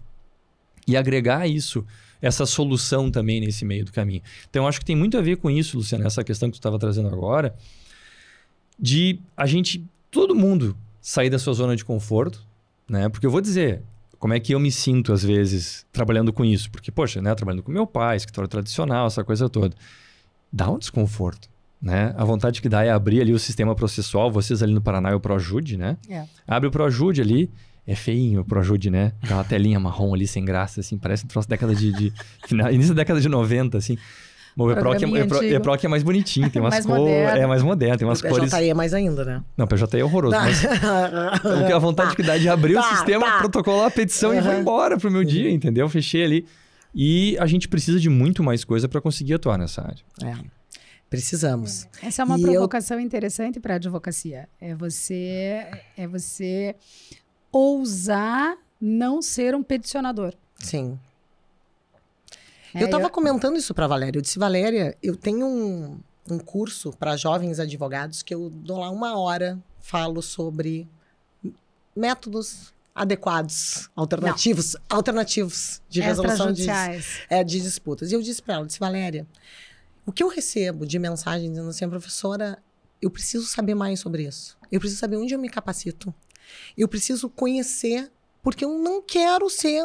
E agregar isso, essa solução também nesse meio do caminho. Então, eu acho que tem muito a ver com isso, Luciana, essa questão que tu estava trazendo agora, de a gente, todo mundo, sair da sua zona de conforto, né? Porque eu vou dizer, como é que eu me sinto, às vezes, trabalhando com isso? Porque, poxa, né, trabalhando com meu pai, escritório tradicional, essa coisa toda. Dá um desconforto, né? A vontade que dá é abrir ali o sistema processual, vocês ali no Paraná é o ProJude, né? Abre o ProJude ali, é feinho o ProJude, né? Aquela telinha marrom ali, sem graça, assim, parece um troço década final, início da década de 90, assim. O E-Proc é mais bonitinho, tem umas cores... É mais moderno, tem umas cores... O PJI é mais ainda, né? Não, o PJI é horroroso, mas... a vontade que dá de abrir o sistema, protocolar a petição e vou embora pro meu dia, entendeu? Fechei ali. E a gente precisa de muito mais coisa para conseguir atuar nessa área. Precisamos. Essa é uma provocação interessante para a advocacia. É você ousar não ser um peticionador. Sim. Eu estava comentando isso para a Valéria. Eu disse, Valéria, eu tenho um curso para jovens advogados que eu dou lá 1 hora, falo sobre métodos adequados, alternativos de resolução de disputas. E eu disse para ela, Valéria, o que eu recebo de mensagem dizendo assim, professora, eu preciso saber mais sobre isso. Eu preciso saber onde eu me capacito. Eu preciso conhecer, porque eu não quero ser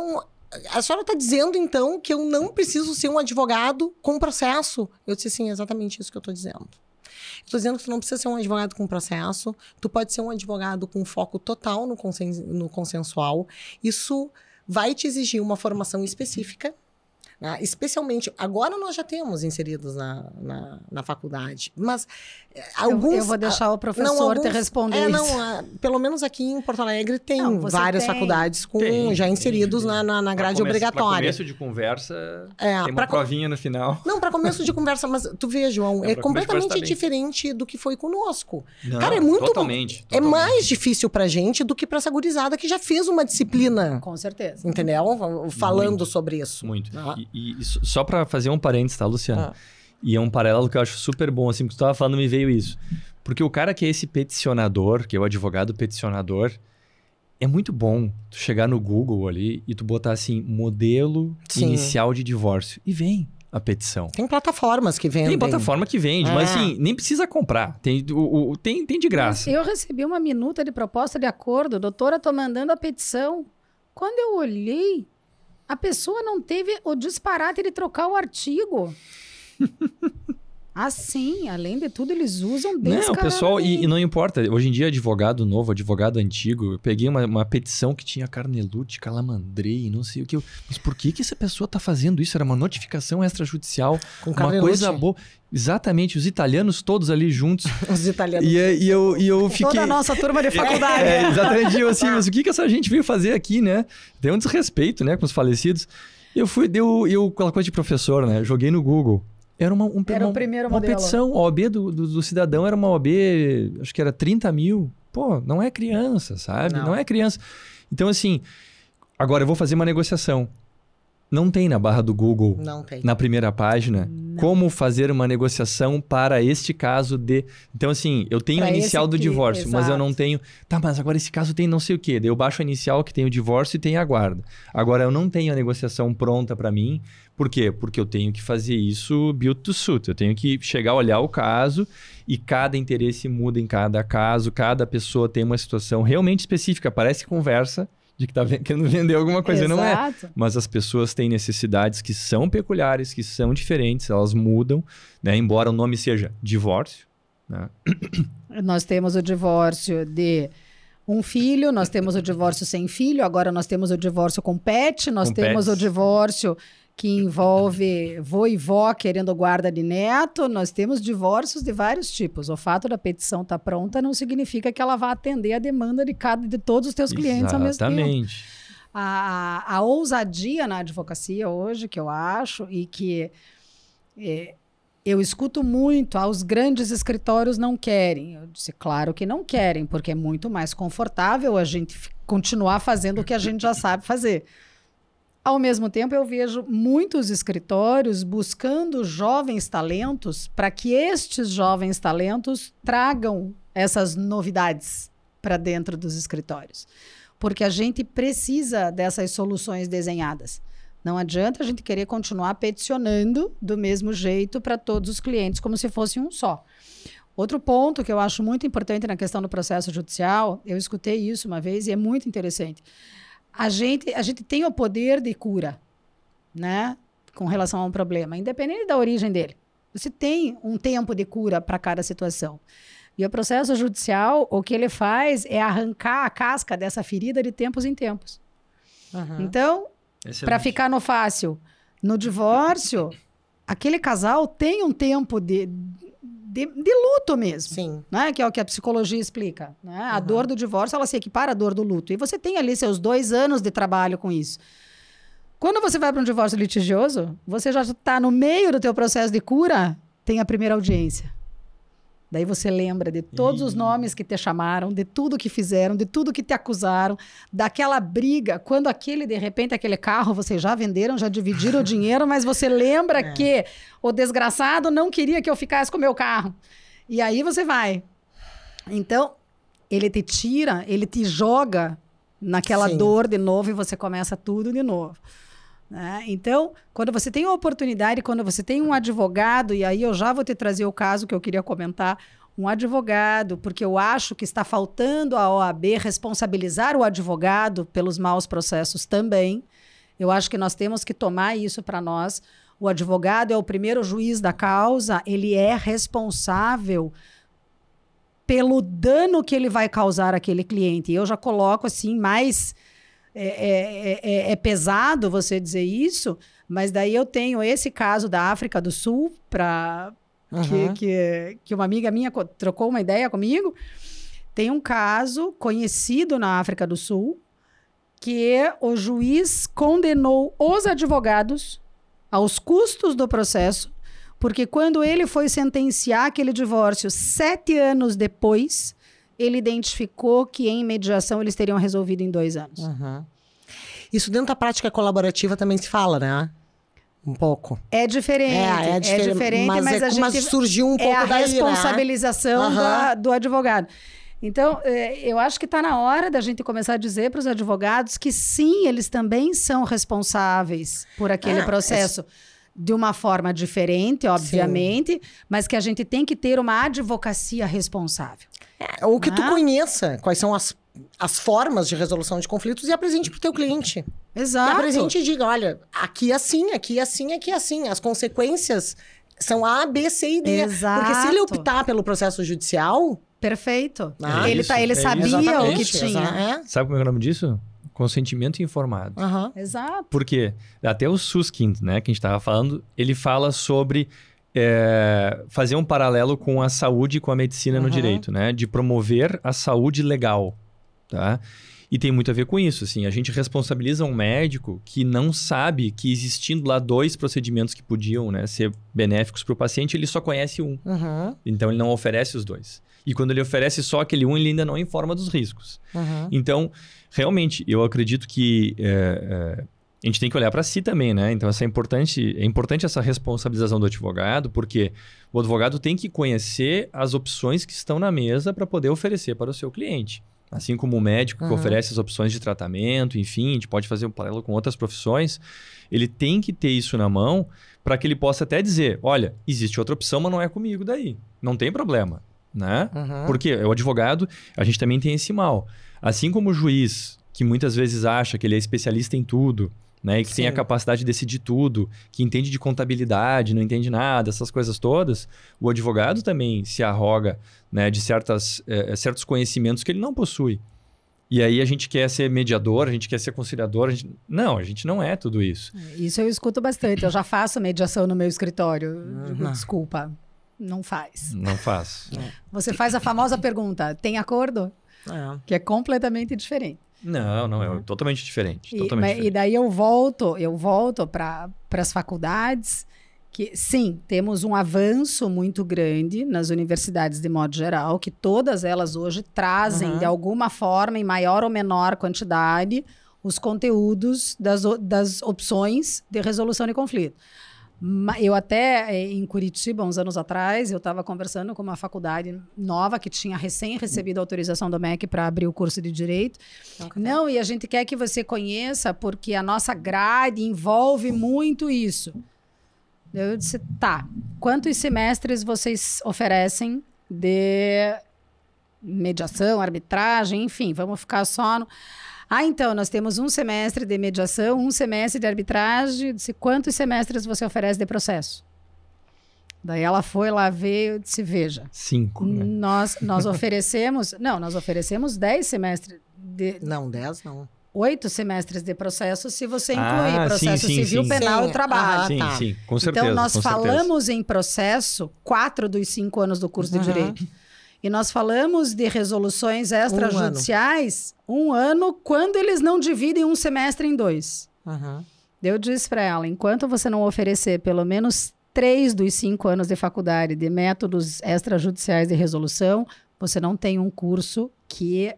A senhora está dizendo, então, que eu não preciso ser um advogado com processo? Eu disse, sim, exatamente isso que eu estou dizendo. Estou dizendo que tu não precisa ser um advogado com processo, tu pode ser um advogado com foco total no consensual. Isso vai te exigir uma formação específica, né? Especialmente, agora nós já temos inseridos na faculdade, mas alguns... Eu vou deixar o professor te responder isso. Pelo menos aqui em Porto Alegre tem várias faculdades já inseridos na grade obrigatória. Para começo de conversa, tem uma provinha no final. Não, para começo de conversa, mas tu vê, João, é completamente diferente do que foi conosco. Não, cara, é muito... Totalmente. É mais difícil pra gente do que pra essa gurizada que já fez uma disciplina. Com certeza. Entendeu? Falando sobre isso. Muito. E só para fazer um parênteses, tá, Luciano? E é um paralelo que eu acho super bom, assim, que tu tava falando, me veio isso. Porque o cara que é esse peticionador, que é o advogado peticionador, é muito bom tu chegar no Google ali e tu botar assim, modelo inicial de divórcio. E vem a petição. Tem plataformas que vendem. Tem plataforma que vende, mas assim, nem precisa comprar. Tem de graça. Eu recebi uma minuta de proposta de acordo, doutora, tô mandando a petição. Quando eu olhei... A pessoa não teve o disparate de trocar o artigo. Assim, além de tudo, eles usam descaradamente. Não, pessoal, e não importa. Hoje em dia, advogado novo, advogado antigo, eu peguei uma petição que tinha Carnelute, Calamandrei, não sei o que. Mas por que essa pessoa tá fazendo isso? Era uma notificação extrajudicial, uma coisa boa. Exatamente, os italianos todos ali juntos. Os italianos. E eu fiquei... Toda a nossa turma de faculdade. Exatamente, eu assim, mas o que essa gente veio fazer aqui, né? Tem um desrespeito, né, com os falecidos. Eu aquela coisa de professor, né? Joguei no Google. Era o primeiro modelo. Petição, a OAB do cidadão era uma OAB, acho que era 30 mil. Pô, não é criança, sabe? Não é criança. Então, assim, agora eu vou fazer uma negociação. Não tem na barra do Google, na primeira página, como fazer uma negociação para este caso de... Então, assim, eu tenho a inicial do divórcio, mas eu não tenho... Tá, mas agora esse caso tem não sei o quê. Daí eu baixo a inicial que tem o divórcio e tem a guarda. Agora, eu não tenho a negociação pronta para mim. Por quê? Porque eu tenho que fazer isso build to suit. Eu tenho que chegar a olhar o caso e cada interesse muda em cada caso. Cada pessoa tem uma situação realmente específica. Parece conversa de que tá querendo vender alguma coisa. Exato. Não é. Mas as pessoas têm necessidades que são peculiares, que são diferentes, elas mudam, né? Embora o nome seja divórcio, né? Nós temos o divórcio de um filho, nós temos o divórcio sem filho, agora nós temos o divórcio com pet, nós temos o divórcio que envolve vô e vó querendo guarda de neto, nós temos divórcios de vários tipos. O fato da petição estar pronta não significa que ela vá atender a demanda de todos os teus clientes ao mesmo tempo. Exatamente. A ousadia na advocacia hoje, que eu acho, e que eu escuto muito, os grandes escritórios não querem. Eu disse, claro que não querem, porque é muito mais confortável a gente continuar fazendo o que a gente já sabe fazer. Ao mesmo tempo, eu vejo muitos escritórios buscando jovens talentos para que estes jovens talentos tragam essas novidades para dentro dos escritórios. Porque a gente precisa dessas soluções desenhadas. Não adianta a gente querer continuar peticionando do mesmo jeito para todos os clientes, como se fosse um só. Outro ponto que eu acho muito importante na questão do processo judicial, eu escutei isso uma vez e é muito interessante. A gente tem o poder de cura, né, com relação a um problema, independente da origem dele. Você tem um tempo de cura para cada situação. E o processo judicial, o que ele faz é arrancar a casca dessa ferida de tempos em tempos. Então, para ficar no fácil, no divórcio, aquele casal tem um tempo de luto mesmo. Sim. Né? Que é o que a psicologia explica. Né? A dor do divórcio, ela se equipara à dor do luto. E você tem ali seus 2 anos de trabalho com isso. Quando você vai para um divórcio litigioso, você já está no meio do teu processo de cura, tem a primeira audiência. Daí você lembra de todos os nomes que te chamaram, de tudo que fizeram, de tudo que te acusaram, daquela briga, quando de repente, aquele carro vocês já venderam, já dividiram o dinheiro, mas você lembra que o desgraçado não queria que eu ficasse com o meu carro. E aí você vai. Então, ele te tira, ele te joga naquela dor de novo e você começa tudo de novo. Então, quando você tem a oportunidade, quando você tem um advogado, e aí eu já vou te trazer o caso que eu queria comentar, um advogado, porque eu acho que está faltando a OAB responsabilizar o advogado pelos maus processos também. Eu acho que nós temos que tomar isso para nós. O advogado é o primeiro juiz da causa, ele é responsável pelo dano que ele vai causar àquele cliente. E eu já coloco assim mais... É pesado você dizer isso, mas daí eu tenho esse caso da África do Sul, que uma amiga minha trocou uma ideia comigo. Tem um caso conhecido na África do Sul, que o juiz condenou os advogados aos custos do processo, porque quando ele foi sentenciar aquele divórcio 7 anos depois, ele identificou que em mediação eles teriam resolvido em 2 anos. Isso dentro da prática colaborativa também se fala, né? Um pouco. É diferente, é diferente, mas a gente surgiu um pouco daí, a responsabilização do advogado. Então, eu acho que está na hora da gente começar a dizer para os advogados que sim, eles também são responsáveis por aquele processo. De uma forma diferente, obviamente, mas que a gente tem que ter uma advocacia responsável. Ou que tu conheça quais são as formas de resolução de conflitos e apresente para o teu cliente. Exato. E apresente e diga, olha, aqui assim, aqui assim, aqui assim. As consequências são A, B, C e D. Exato. Porque se ele optar pelo processo judicial... Perfeito. Ele sabia o que tinha. Sabe como é o nome disso? Consentimento informado. Exato. Porque até o Susskind, né, que a gente estava falando, ele fala sobre fazer um paralelo com a saúde e com a medicina no direito, né? De promover a saúde legal, tá? E tem muito a ver com isso, assim. A gente responsabiliza um médico que não sabe que existindo lá 2 procedimentos que podiam, né, ser benéficos para o paciente, ele só conhece um. Então, ele não oferece os 2. E quando ele oferece só aquele um, ele ainda não informa dos riscos. Então, realmente, eu acredito que a gente tem que olhar para si também, né? Então, é importante essa responsabilização do advogado, porque o advogado tem que conhecer as opções que estão na mesa para poder oferecer para o seu cliente. Assim como o médico que oferece as opções de tratamento, enfim, a gente pode fazer um paralelo com outras profissões, ele tem que ter isso na mão para que ele possa até dizer, olha, existe outra opção, mas não é comigo daí. Não tem problema. Né? Porque o advogado, a gente também tem esse mal. Assim como o juiz, que muitas vezes acha que ele é especialista em tudo, né? E que tem a capacidade de decidir tudo, que entende de contabilidade, não entende nada, essas coisas todas, o advogado também se arroga, né, de certos conhecimentos que ele não possui. E aí a gente quer ser mediador, a gente quer ser conciliador. Não, a gente não é tudo isso. Isso eu escuto bastante. Eu já faço mediação no meu escritório. Desculpa. Não faz. Não faz. Você faz a famosa pergunta, tem acordo? Que é completamente diferente. Não, é totalmente diferente. E daí eu volto para as faculdades, que sim, temos um avanço muito grande nas universidades de modo geral, que todas elas hoje trazem, de alguma forma, em maior ou menor quantidade, os conteúdos das opções de resolução de conflito. Eu até, em Curitiba, uns anos atrás, eu estava conversando com uma faculdade nova que tinha recém recebido a autorização do MEC para abrir o curso de Direito. Não, e a gente quer que você conheça porque a nossa grade envolve muito isso. Eu disse, tá, quantos semestres vocês oferecem de mediação, arbitragem, enfim, vamos ficar só no... Então, nós temos um semestre de mediação, um semestre de arbitragem. Disse, quantos semestres você oferece de processo? Daí ela foi lá ver, eu disse, veja. 5, né? Nós oferecemos... Não, nós oferecemos 10 semestres de... Não, 10 não. 8 semestres de processo se você incluir processo civil, penal e trabalho. Sim, tá. sim, com certeza. Então, nós com falamos certeza. em processo 4 dos 5 anos do curso de Direito. E nós falamos de resoluções extrajudiciais 1 ano quando eles não dividem um semestre em 2. Eu disse para ela, enquanto você não oferecer pelo menos 3 dos 5 anos de faculdade de métodos extrajudiciais de resolução, você não tem um curso que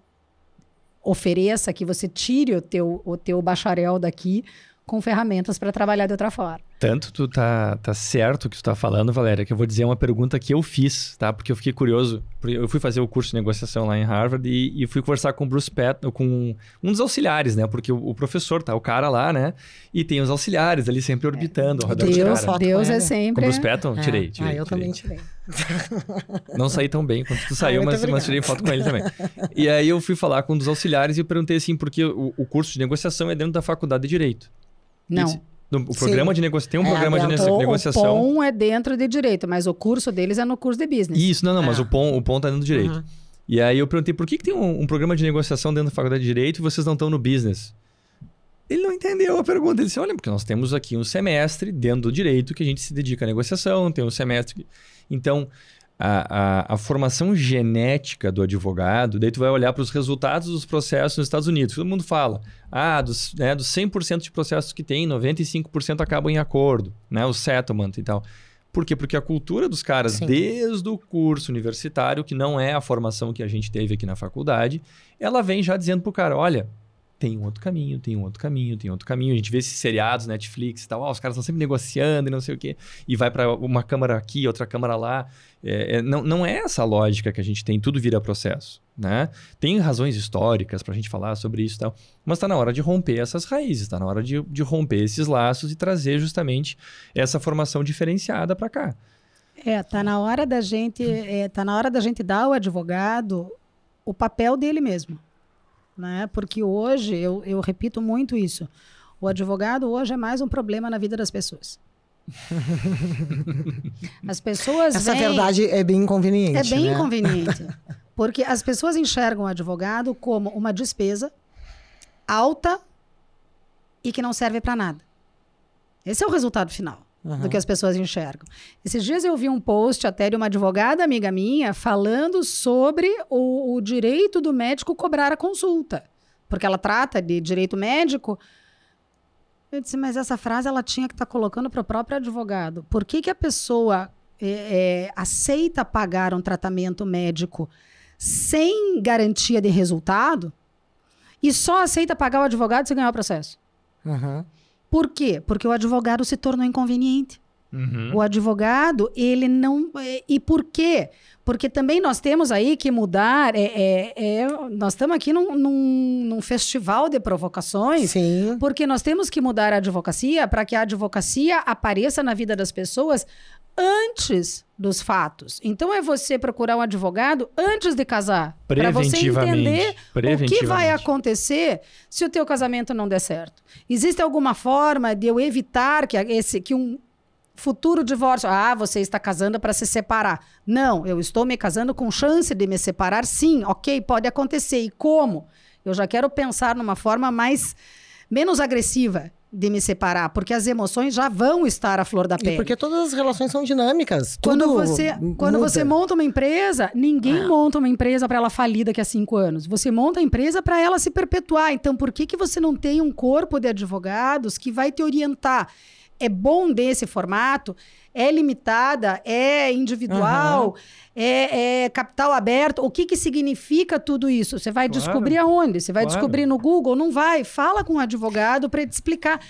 ofereça, que você tire o teu bacharel daqui com ferramentas para trabalhar de outra forma. Tanto tu tá certo o que tu tá falando, Valéria, que eu vou dizer uma pergunta que eu fiz, tá? Porque eu fiquei curioso. Eu fui fazer o curso de negociação lá em Harvard e fui conversar com o Bruce Patton, com um dos auxiliares, né? Porque o professor tá o cara lá, né? E tem os auxiliares ali sempre orbitando ao redor do cara. Deus é sempre... Com o Bruce Patton? Tirei. Eu também tirei. Não saí tão bem quanto tu saiu, mas tirei foto com ele também. E aí eu fui falar com um dos auxiliares e eu perguntei assim, porque o curso de negociação é dentro da faculdade de Direito. Não. O programa de negociação tem um programa de negociação. O POM é dentro de Direito, mas o curso deles é no curso de Business. Isso, não, mas o POM tá dentro do Direito. E aí eu perguntei, por que tem um programa de negociação dentro da faculdade de Direito e vocês não estão no Business? Ele não entendeu a pergunta. Ele disse, olha, porque nós temos aqui um semestre dentro do Direito que a gente se dedica à negociação, tem um semestre... Então, a formação genética do advogado, daí tu vai olhar para os resultados dos processos nos Estados Unidos. Todo mundo fala, dos 100% de processos que tem, 95% acabam em acordo, né? O settlement e tal. Por quê? Porque a cultura dos caras, desde o curso universitário, que não é a formação que a gente teve aqui na faculdade, ela vem já dizendo pro cara, olha, tem um outro caminho, tem um outro caminho, tem outro caminho. A gente vê esses seriados, Netflix e tal, os caras estão sempre negociando e não sei o quê. E vai para uma câmara aqui, outra câmara lá. Não é essa a lógica que a gente tem, tudo vira processo, né? Tem razões históricas para a gente falar sobre isso e tal, mas está na hora de romper essas raízes, está na hora de romper esses laços e trazer justamente essa formação diferenciada para cá. Tá na hora da gente dar ao advogado o papel dele mesmo. Né? Porque hoje, eu repito muito isso, o advogado hoje é mais um problema na vida das pessoas. As pessoas Essa verdade é bem inconveniente. É bem inconveniente. Porque as pessoas enxergam o advogado como uma despesa alta e que não serve para nada. Esse é o resultado final do que as pessoas enxergam. Esses dias eu vi um post até de uma advogada amiga minha falando sobre o direito do médico cobrar a consulta. Porque ela trata de direito médico. Eu disse, mas essa frase ela tinha que estar colocando para o próprio advogado. Por que a pessoa aceita pagar um tratamento médico sem garantia de resultado e só aceita pagar o advogado se ganhar o processo? Por quê? Porque o advogado se tornou inconveniente. O advogado, ele não... E por quê? Porque também nós temos aí que mudar... nós estamos aqui num festival de provocações. Sim. Porque nós temos que mudar a advocacia para que a advocacia apareça na vida das pessoas antes dos fatos. Então, é você procurar um advogado antes de casar. Para você entender o que vai acontecer se o teu casamento não der certo. Existe alguma forma de eu evitar que um futuro divórcio... você está casando para se separar. Não, eu estou me casando com chance de me separar. Sim, ok, pode acontecer. E como? Eu já quero pensar numa forma menos agressiva de me separar, porque as emoções já vão estar à flor da pele. E porque todas as relações são dinâmicas. Quando você monta uma empresa, ninguém monta uma empresa para ela falir daqui a 5 anos. Você monta a empresa para ela se perpetuar. Então, por que você não tem um corpo de advogados que vai te orientar? é bom desse formato, é limitada, é individual, é capital aberto. O que significa tudo isso? Você vai descobrir aonde? Você vai descobrir no Google? Não vai. Fala com um advogado para te explicar.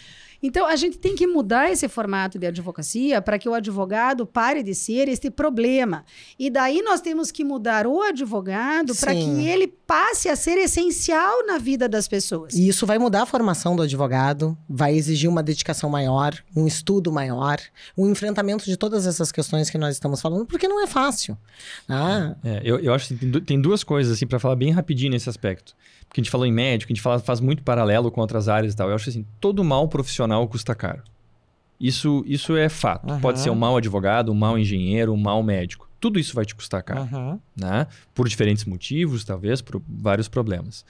Então, a gente tem que mudar esse formato de advocacia para que o advogado pare de ser esse problema. E daí nós temos que mudar o advogado para que ele passe a ser essencial na vida das pessoas. E isso vai mudar a formação do advogado, vai exigir uma dedicação maior, um estudo maior, um enfrentamento de todas essas questões que nós estamos falando, porque não é fácil. Eu acho que tem duas coisas, assim, para falar bem rapidinho nesse aspecto. Porque a gente falou em médico, a gente faz muito paralelo com outras áreas e tal. Eu acho assim, todo mal profissional custa caro. Isso é fato. Pode ser um mau advogado, um mau engenheiro, um mau médico. Tudo isso vai te custar caro. Né? Por diferentes motivos, talvez, por vários problemas.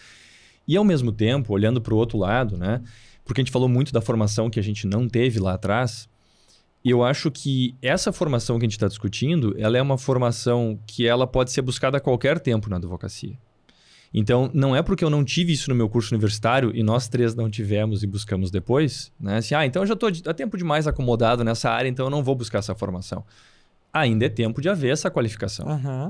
E ao mesmo tempo, olhando para o outro lado, né? Porque a gente falou muito da formação que a gente não teve lá atrás, e eu acho que essa formação que a gente está discutindo, ela é uma formação que ela pode ser buscada a qualquer tempo na advocacia. Então, não é porque eu não tive isso no meu curso universitário e nós três não tivemos e buscamos depois, né? Assim, então eu já estou há tempo demais acomodado nessa área, então eu não vou buscar essa formação. Ainda é tempo de haver essa qualificação.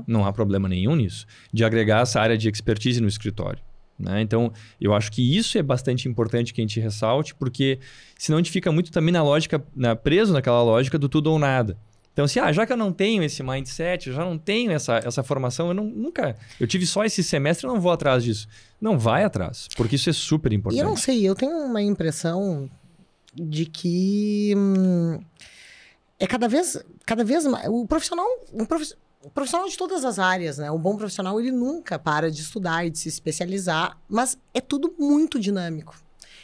Não há problema nenhum nisso. De agregar essa área de expertise no escritório. Né? Então, eu acho que isso é bastante importante que a gente ressalte, porque senão a gente fica muito também na lógica, preso naquela lógica do tudo ou nada. Então, assim, já que eu não tenho esse mindset, eu já não tenho essa formação, eu tive só esse semestre, eu não vou atrás disso. Não vai atrás, porque isso é super importante. E eu não sei, eu tenho uma impressão de que é cada vez mais... O profissional de todas as áreas, né? O bom profissional, ele nunca para de estudar e de se especializar, mas é tudo muito dinâmico.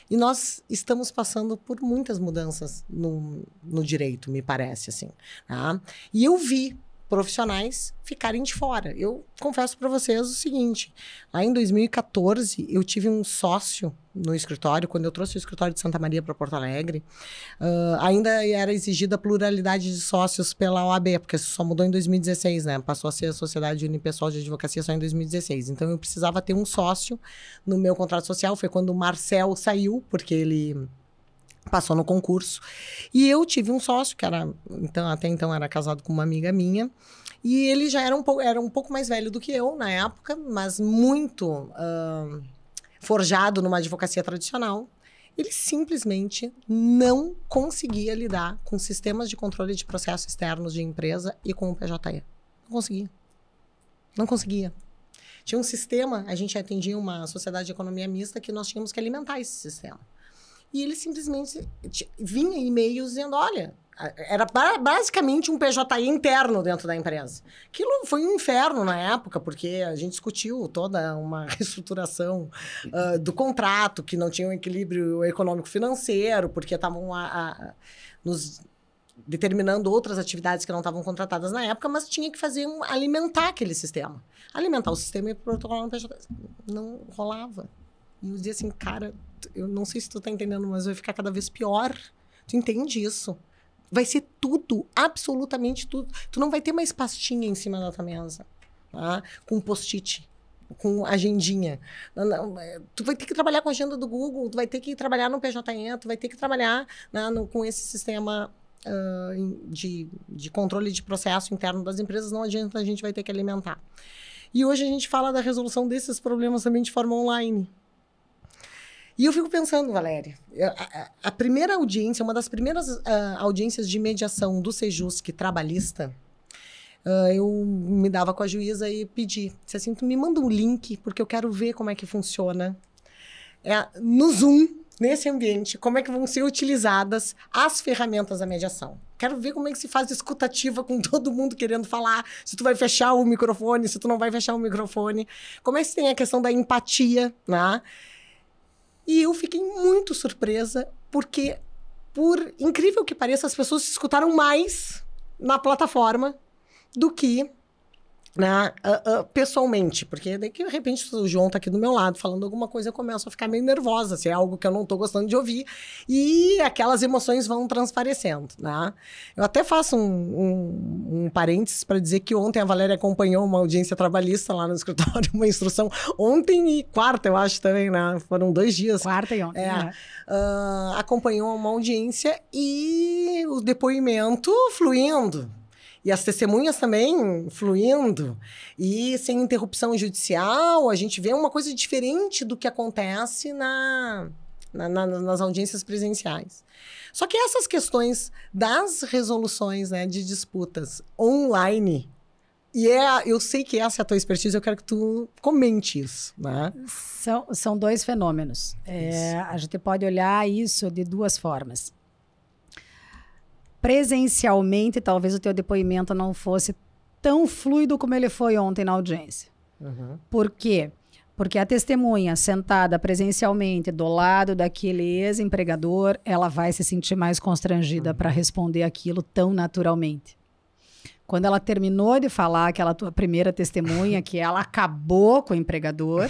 E nós estamos passando por muitas mudanças no direito, me parece, assim. Tá? E eu vi profissionais ficarem de fora. Eu confesso para vocês o seguinte, lá em 2014, eu tive um sócio no escritório, quando eu trouxe o escritório de Santa Maria para Porto Alegre, ainda era exigida a pluralidade de sócios pela OAB, porque isso só mudou em 2016, né? Passou a ser a Sociedade Unipessoal de Advocacia só em 2016. Então, eu precisava ter um sócio no meu contrato social. Foi quando o Marcel saiu, porque ele passou no concurso. E eu tive um sócio, que era, até então era casado com uma amiga minha, e ele já era um pouco mais velho do que eu na época, mas muito forjado numa advocacia tradicional. Ele simplesmente não conseguia lidar com sistemas de controle de processos externos de empresa e com o PJE. Não conseguia. Não conseguia. Tinha um sistema, a gente atendia uma sociedade de economia mista que nós tínhamos que alimentar esse sistema. E ele simplesmente vinha e-mails dizendo, olha, era basicamente um PJE interno dentro da empresa. Aquilo foi um inferno na época, porque a gente discutiu toda uma reestruturação do contrato, que não tinha um equilíbrio econômico-financeiro, porque estavam nos determinando outras atividades que não estavam contratadas na época, mas tinha que alimentar aquele sistema. Alimentar o sistema e protocolar no PJE. Não rolava. E eu dizia assim, cara, eu não sei se tu tá entendendo, mas vai ficar cada vez pior. Tu entende isso? Vai ser tudo, absolutamente tudo. Tu não vai ter mais pastinha em cima da tua mesa, tá? Com post-it, com agendinha. Tu vai ter que trabalhar com a agenda do Google, tu vai ter que trabalhar no PJE, tu vai ter que trabalhar com esse sistema de controle de processo interno das empresas. Não adianta, a gente vai ter que alimentar. E hoje a gente fala da resolução desses problemas também de forma online. E eu fico pensando, Valéria, a primeira audiência, uma das primeiras audiências de mediação do Sejusc trabalhista, eu me dava com a juíza e pedi, disse assim, tu me manda um link, porque eu quero ver como é que funciona no Zoom, nesse ambiente, como é que vão ser utilizadas as ferramentas da mediação. Quero ver como é que se faz escutativa com todo mundo querendo falar, se tu vai fechar o microfone, se tu não vai fechar o microfone, como é que tem a questão da empatia, né? E eu fiquei muito surpresa, porque, por incrível que pareça, as pessoas se escutaram mais na plataforma do que né, pessoalmente, porque daí que de repente o João tá aqui do meu lado falando alguma coisa, eu começo a ficar meio nervosa, se é algo que eu não tô gostando de ouvir, e aquelas emoções vão transparecendo, né? Eu até faço um parênteses para dizer que ontem a Valéria acompanhou uma audiência trabalhista lá no escritório, uma instrução, ontem e quarta, eu acho também, né? Foram 2 dias. Quarta e ontem, né? Acompanhou uma audiência e o depoimento fluindo. E as testemunhas também fluindo, e sem interrupção judicial, a gente vê uma coisa diferente do que acontece nas audiências presenciais. Só que essas questões das resoluções, né, de disputas online, eu sei que essa é a tua expertise, eu quero que tu comente isso, né? São 2 fenômenos. A gente pode olhar isso de 2 formas. Presencialmente, talvez o teu depoimento não fosse tão fluido como ele foi ontem na audiência. Uhum. Por quê? Porque a testemunha sentada presencialmente do lado daquele ex-empregador, ela vai se sentir mais constrangida para responder aquilo tão naturalmente. Quando ela terminou de falar aquela tua primeira testemunha, que ela acabou com o empregador...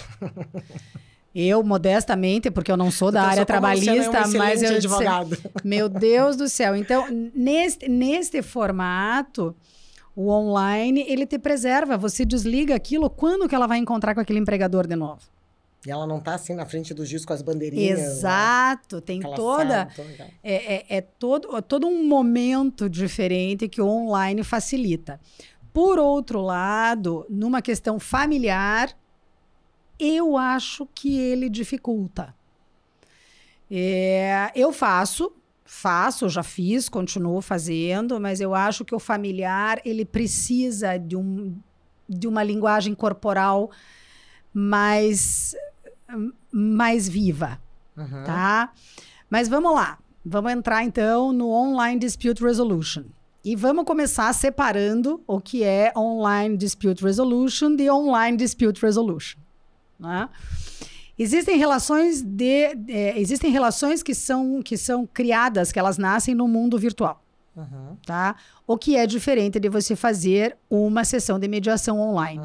Eu, modestamente, porque eu não sou da área trabalhista, mas eu advogado. Meu Deus do céu. Então, neste formato, o online, ele te preserva. Você desliga aquilo, quando que ela vai encontrar com aquele empregador de novo? E ela não está assim na frente do juiz com as bandeirinhas. Exato. Né? Tem toda... todo um momento diferente que o online facilita. Por outro lado, numa questão familiar... eu acho que ele dificulta. Eu já fiz, continuo fazendo, mas eu acho que o familiar, ele precisa de uma linguagem corporal mais viva, tá? Mas vamos lá, vamos entrar então no Online Dispute Resolution. E vamos começar separando o que é Online Dispute Resolution de Online Dispute Resolution. Né? Existem relações que são criadas, que elas nascem no mundo virtual. Tá? O que é diferente de você fazer uma sessão de mediação online.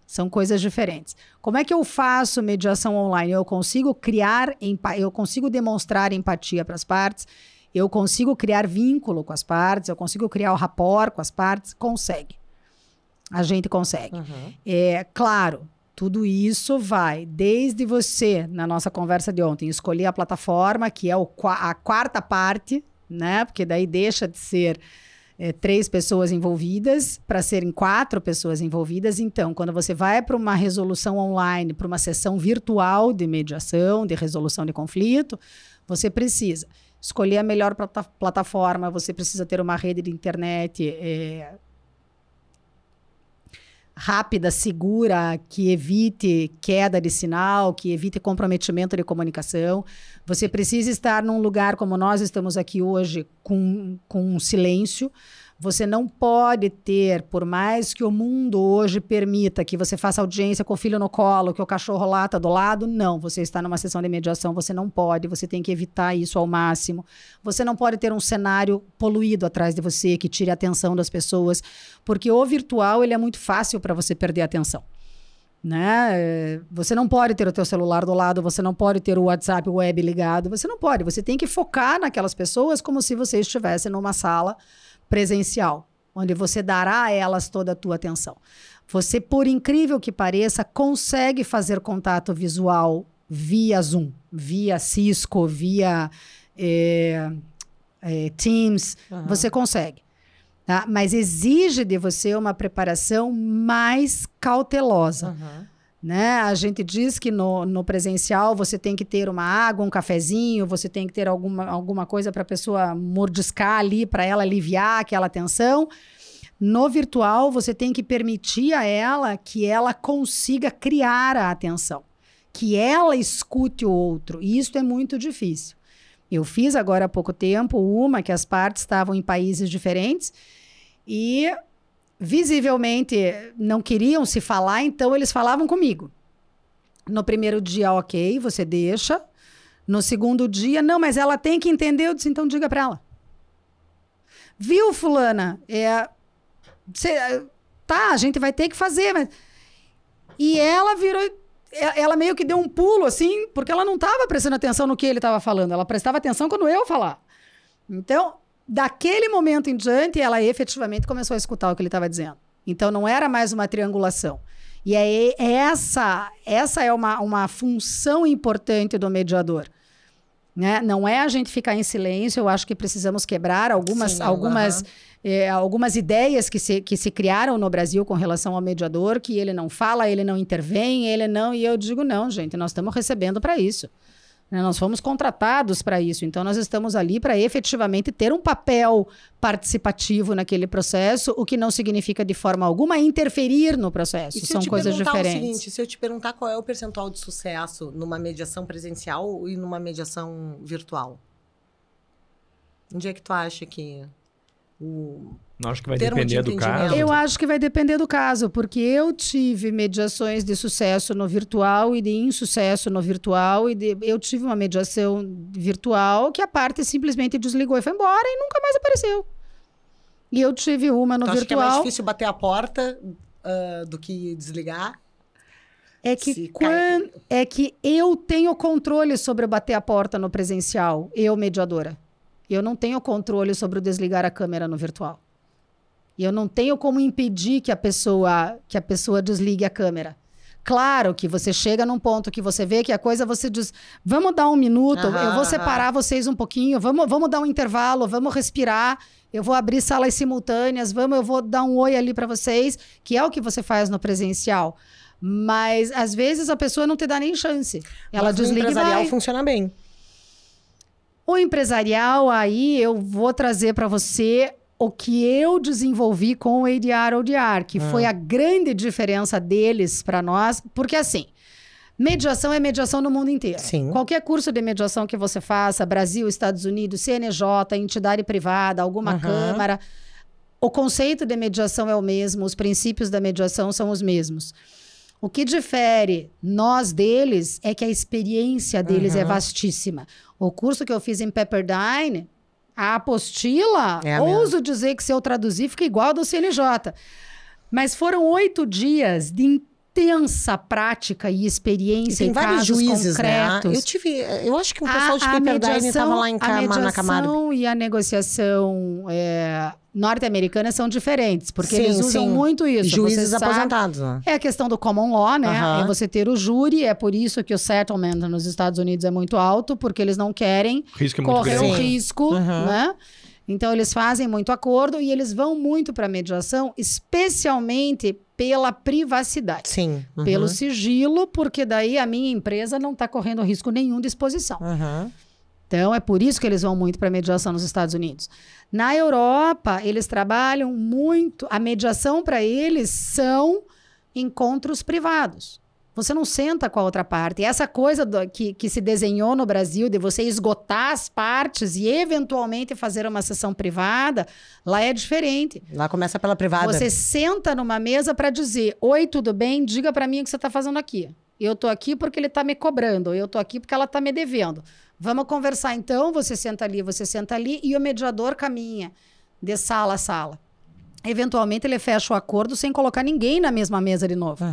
São coisas diferentes. Como é que eu faço mediação online? Eu consigo eu consigo demonstrar empatia para as partes, eu consigo criar vínculo com as partes, eu consigo criar o rapport com as partes. Consegue. A gente consegue. Claro, tudo isso vai desde você, na nossa conversa de ontem, escolher a plataforma, que é a quarta parte, né? Porque daí deixa de ser 3 pessoas envolvidas para serem 4 pessoas envolvidas. Então, quando você vai para uma resolução online, para uma sessão virtual de mediação, de resolução de conflito, você precisa escolher a melhor plataforma, você precisa ter uma rede de internet rápida, segura, que evite queda de sinal, que evite comprometimento de comunicação. Você precisa estar num lugar como nós estamos aqui hoje, com silêncio. Você não pode ter, por mais que o mundo hoje permita que você faça audiência com o filho no colo, que o cachorro lata do lado, não. Você está numa sessão de mediação, você não pode, você tem que evitar isso ao máximo. Você não pode ter um cenário poluído atrás de você, que tire a atenção das pessoas, porque o virtual, ele é muito fácil para você perder a atenção. Né? Você não pode ter o teu celular do lado, você não pode ter o WhatsApp web ligado, você não pode. Você tem que focar naquelas pessoas como se você estivesse numa sala presencial, onde você dará a elas toda a tua atenção. Você, por incrível que pareça, consegue fazer contato visual via Zoom, via Cisco, via Teams, você consegue. Tá? Mas exige de você uma preparação mais cautelosa. Né? A gente diz que no presencial você tem que ter uma água, um cafezinho, você tem que ter alguma coisa para a pessoa mordiscar ali, para ela aliviar aquela tensão. No virtual, você tem que permitir a ela que ela consiga criar a atenção, que ela escute o outro. E isso é muito difícil. Eu fiz agora há pouco tempo uma que as partes estavam em países diferentes e visivelmente não queriam se falar, então eles falavam comigo. No primeiro dia, ok, você deixa. No segundo dia, não, mas ela tem que entender. Eu disse, então diga para ela. Viu, fulana? tá, a gente vai ter que fazer, mas... E ela virou... Ela meio que deu um pulo, assim, porque ela não estava prestando atenção no que ele estava falando. Ela prestava atenção quando eu falar. Então, daquele momento em diante, ela efetivamente começou a escutar o que ele estava dizendo. Então, não era mais uma triangulação. E essa é uma função importante do mediador. Né? Não é a gente ficar em silêncio. Eu acho que precisamos quebrar algumas ideias que se criaram no Brasil com relação ao mediador, que ele não fala, ele não intervém, ele não... E eu digo, não, gente, nós estamos recebendo para isso. Nós fomos contratados para isso. Então, nós estamos ali para efetivamente ter um papel participativo naquele processo, o que não significa de forma alguma interferir no processo. São coisas diferentes. O seguinte, se eu te perguntar qual é o percentual de sucesso numa mediação presencial e numa mediação virtual? Onde é que tu acha que... Não acho que vai depender do caso. Eu acho que vai depender do caso, porque eu tive mediações de sucesso no virtual e de insucesso no virtual. Eu tive uma mediação virtual que a parte simplesmente desligou e foi embora e nunca mais apareceu. E eu tive uma no virtual... Acho que é mais difícil bater a porta do que desligar? É que eu tenho controle sobre bater a porta no presencial, eu, mediadora. Eu não tenho controle sobre o desligar a câmera no virtual. E eu não tenho como impedir que a pessoa desligue a câmera. Claro que você chega num ponto que você vê que a coisa, você diz, vamos dar um minuto, eu vou separar vocês um pouquinho, vamos dar um intervalo, vamos respirar, eu vou abrir salas simultâneas, eu vou dar um oi ali para vocês, que é o que você faz no presencial. Mas, às vezes, a pessoa não te dá nem chance. Ela desliga e vai. O empresarial funciona bem. O empresarial, aí eu vou trazer para você o que eu desenvolvi com o ADR-ODR, que foi a grande diferença deles para nós, porque assim, mediação é mediação no mundo inteiro. Sim. Qualquer curso de mediação que você faça, Brasil, Estados Unidos, CNJ, entidade privada, alguma câmara, o conceito de mediação é o mesmo, os princípios da mediação são os mesmos. O que difere nós deles é que a experiência deles é vastíssima. O curso que eu fiz em Pepperdine, a apostila, ouso dizer que se eu traduzir, fica igual ao do CNJ. Mas foram 8 dias de intensa prática e experiência em casos juízes, concretos. Né? Eu acho que o pessoal de Pepperdine estava lá na Camargo. A mediação e a negociação norte-americana são diferentes, porque eles usam muito isso. Juízes aposentados. Né? É a questão do common law, né? É você ter o júri, é por isso que o settlement nos Estados Unidos é muito alto, porque eles não querem correr um risco, né? Então, eles fazem muito acordo e eles vão muito para a mediação, especialmente pela privacidade. Sim. Pelo sigilo, porque daí a minha empresa não está correndo risco nenhum de exposição. Então, é por isso que eles vão muito para a mediação nos Estados Unidos. Na Europa, eles trabalham muito... A mediação para eles são encontros privados. Você não senta com a outra parte. E essa coisa que se desenhou no Brasil, de você esgotar as partes e eventualmente fazer uma sessão privada, lá é diferente. Lá começa pela privada. Você senta numa mesa para dizer, oi, tudo bem? Diga para mim o que você está fazendo aqui. Eu estou aqui porque ele está me cobrando. Eu estou aqui porque ela está me devendo. Vamos conversar então, você senta ali e o mediador caminha de sala a sala. Eventualmente ele fecha o acordo sem colocar ninguém na mesma mesa de novo.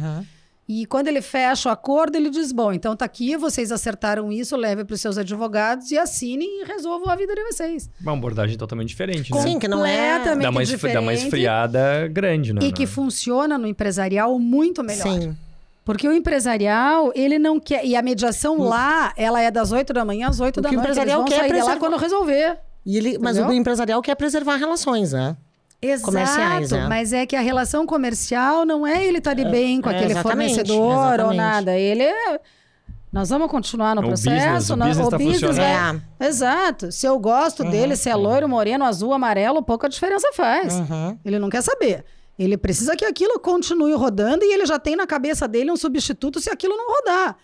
E quando ele fecha o acordo, ele diz, bom, então tá aqui, vocês acertaram isso, leve para os seus advogados e assinem e resolvam a vida de vocês. Uma abordagem totalmente diferente, né? Sim, que não é... Dá uma esfriada grande, né? E que funciona no empresarial muito melhor. Sim. Porque o empresarial, ele não quer... E a mediação lá, ela é das 8 da manhã às 8 da noite. O empresarial eles vão sair de lá quando resolver. Mas o empresarial quer preservar relações, né? Exato, comerciais, né? Mas é que a relação comercial não é ele estar de bem com aquele fornecedor ou nada. Ele é... Nós vamos continuar no processo. O business tá funcionando. Exato. Se eu gosto dele, se é loiro, moreno, azul, amarelo, pouca diferença faz. Ele não quer saber. Ele precisa que aquilo continue rodando e ele já tem na cabeça dele um substituto se aquilo não rodar.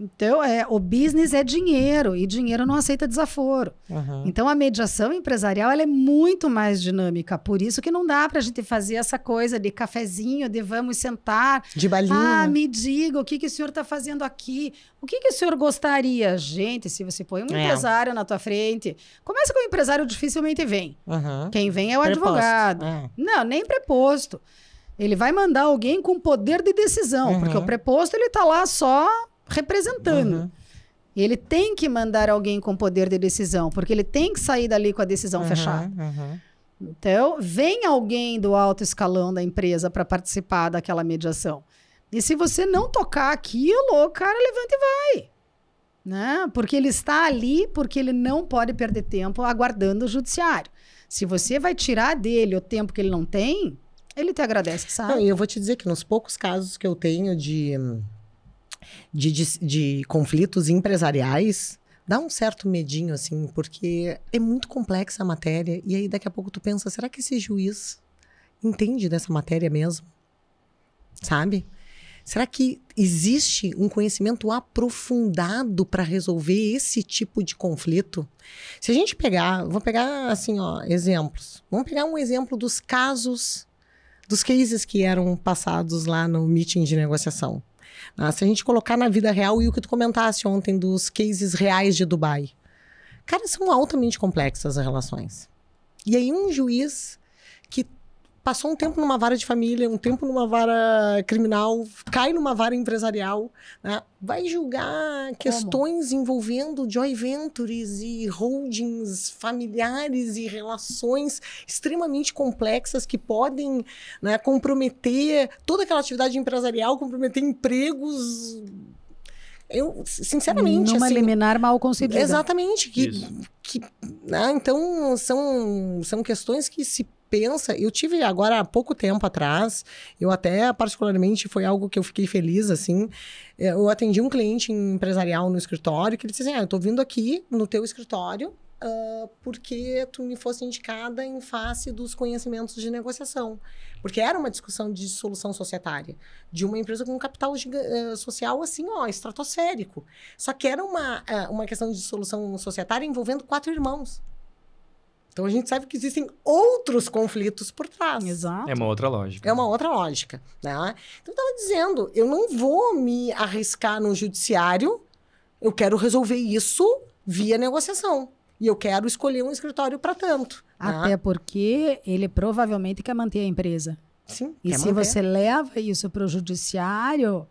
Então, o business é dinheiro e dinheiro não aceita desaforo. Então, a mediação empresarial ela é muito mais dinâmica. Por isso que não dá para a gente fazer essa coisa de cafezinho, de vamos sentar. De balinha. Ah, me diga, o que o senhor está fazendo aqui? O que o senhor gostaria? Gente, se você põe um empresário na tua frente... Começa com o empresário dificilmente vem. Quem vem é o advogado. Não, nem preposto. Ele vai mandar alguém com poder de decisão, porque o preposto ele está lá só representando. Ele tem que mandar alguém com poder de decisão, porque ele tem que sair dali com a decisão fechada. Então, vem alguém do alto escalão da empresa para participar daquela mediação. E se você não tocar aquilo, o cara levanta e vai. Né? Porque ele está ali, porque ele não pode perder tempo aguardando o judiciário. Se você vai tirar dele o tempo que ele não tem, ele te agradece, sabe? Não, e eu vou te dizer que nos poucos casos que eu tenho de conflitos empresariais, dá um certo medinho, assim, porque é muito complexa a matéria. E aí, daqui a pouco, tu pensa, será que esse juiz entende dessa matéria mesmo? Sabe? Será que existe um conhecimento aprofundado para resolver esse tipo de conflito? Se a gente pegar, vou pegar assim, ó, exemplos. Vamos pegar um exemplo dos casos, dos cases que eram passados lá no meeting de negociação. Se a gente colocar na vida real e o que tu comentasse ontem dos cases reais de Dubai. Cara, são altamente complexas as relações. E aí um juiz que passou um tempo numa vara de família, um tempo numa vara criminal, cai numa vara empresarial, né? Vai julgar questões envolvendo joint ventures e holdings familiares e relações extremamente complexas que podem, né, comprometer toda aquela atividade empresarial, comprometer empregos. Eu, sinceramente... Numa assim, liminar mal concebida. Exatamente. Né, então, são questões que se pensa, eu tive agora há pouco tempo atrás, eu até particularmente foi algo que eu fiquei feliz, assim, eu atendi um cliente empresarial no escritório que ele disse assim, eu tô vindo aqui no teu escritório porque tu me fosse indicada em face dos conhecimentos de negociação, porque era uma discussão de solução societária, de uma empresa com um capital social assim, ó, estratosférico, só que era uma questão de solução societária envolvendo 4 irmãos. Então, a gente sabe que existem outros conflitos por trás. Exato. É uma outra lógica. É uma outra lógica, né? Então, eu estava dizendo, eu não vou me arriscar no judiciário, eu quero resolver isso via negociação. E eu quero escolher um escritório para tanto. Até porque ele provavelmente quer manter a empresa. Sim, e se você leva isso para o judiciário,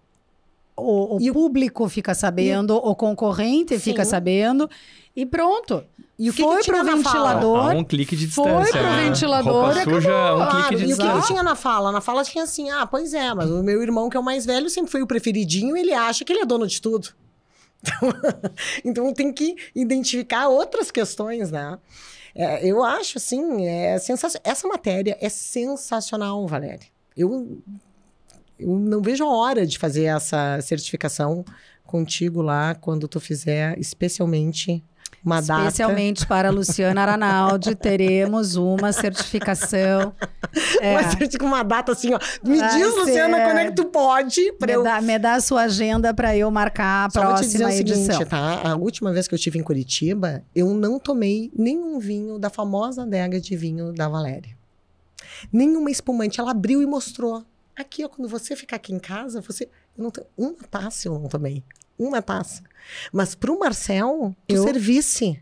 o público fica sabendo, o concorrente fica sabendo, e pronto. E o que foi que tinha pro na ventilador. A um clique de distância. Foi pro ventilador. Roupa suja, um clique de E o distância. que tinha na fala? Na fala tinha assim, pois é, mas o meu irmão, que é o mais velho, sempre foi o preferidinho, ele acha que ele é dono de tudo. Então tem que identificar outras questões, né? Eu acho, assim, essa matéria é sensacional, Valéria. Eu não vejo a hora de fazer essa certificação contigo lá, quando tu fizer, especialmente uma data. Especialmente para a Luciana Aranaldi, teremos uma certificação. Uma data assim, ó. Me diz, Luciana, quando é que tu pode? Me dá a sua agenda para eu marcar a próxima edição. Seguinte, tá? A última vez que eu estive em Curitiba, eu não tomei nenhum vinho da famosa adega de vinho da Valéria. Nenhuma espumante. Ela abriu e mostrou. Aqui, ó, quando você ficar aqui em casa, eu não tenho uma taça, eu não tomei. Uma taça. Mas pro Marcel, tu servisse.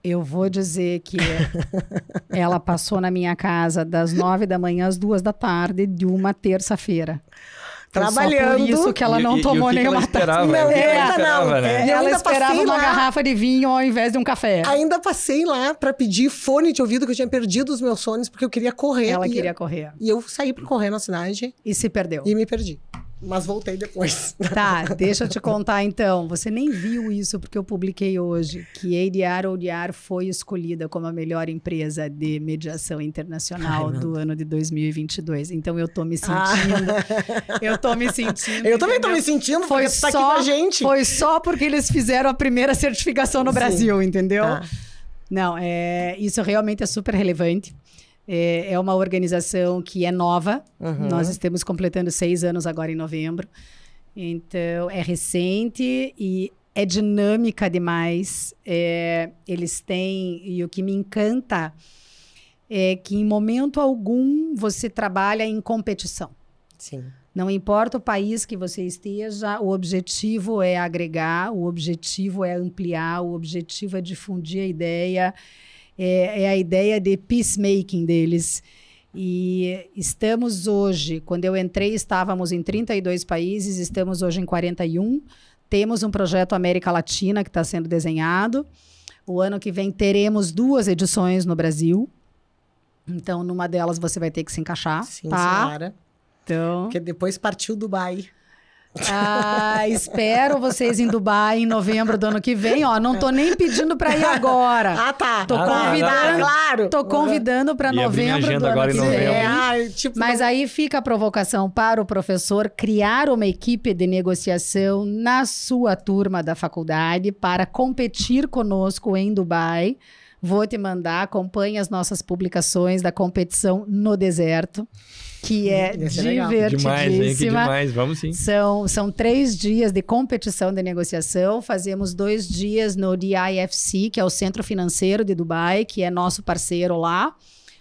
Eu vou dizer que ela passou na minha casa das 9 da manhã às 2 da tarde de uma terça-feira. Trabalhando. Por isso que ela não tomou nenhuma taça. Ela esperava uma garrafa de vinho ao invés de um café. Ainda passei lá para pedir fone de ouvido, que eu tinha perdido os meus fones, porque eu queria correr. Ela queria correr. E eu saí para correr na cidade. E se perdeu. E me perdi. Mas voltei depois. Tá, deixa eu te contar então. Você nem viu isso porque eu publiquei hoje que ADR ODR foi escolhida como a melhor empresa de mediação internacional do ano de 2022. Então eu tô me sentindo. Eu também tô me sentindo porque você tá aqui com a gente. Foi só porque eles fizeram a primeira certificação no Brasil, entendeu? Não, isso realmente é super relevante. É uma organização que é nova. Nós estamos completando 6 anos agora em novembro. Então, é recente e é dinâmica demais. Eles têm... E o que me encanta é que, em momento algum, você trabalha em competição. Sim. Não importa o país que você esteja, o objetivo é agregar, o objetivo é ampliar, o objetivo é difundir a ideia... É a ideia de peacemaking deles. E estamos hoje, quando eu entrei, estávamos em 32 países, estamos hoje em 41. Temos um projeto América Latina que está sendo desenhado. O ano que vem teremos 2 edições no Brasil. Então, numa delas você vai ter que se encaixar. Sim, tá? senhora. Então, Porque depois partiu Dubai. espero vocês em Dubai em novembro do ano que vem. Ó, não tô nem pedindo para ir agora. Ah, tá. Tô convidando, claro. tô convidando para Ia abrir minha novembro do agenda ano agora que em vem. novembro. Tipo, Mas aí fica a provocação para o professor criar uma equipe de negociação na sua turma da faculdade para competir conosco em Dubai. Vou te mandar, acompanhe as nossas publicações da competição no deserto, que é Ia ser legal. divertidíssima. Demais, hein? Que demais. Vamos sim. São 3 dias de competição de negociação. Fazemos 2 dias no DIFC, que é o Centro Financeiro de Dubai, que é nosso parceiro lá.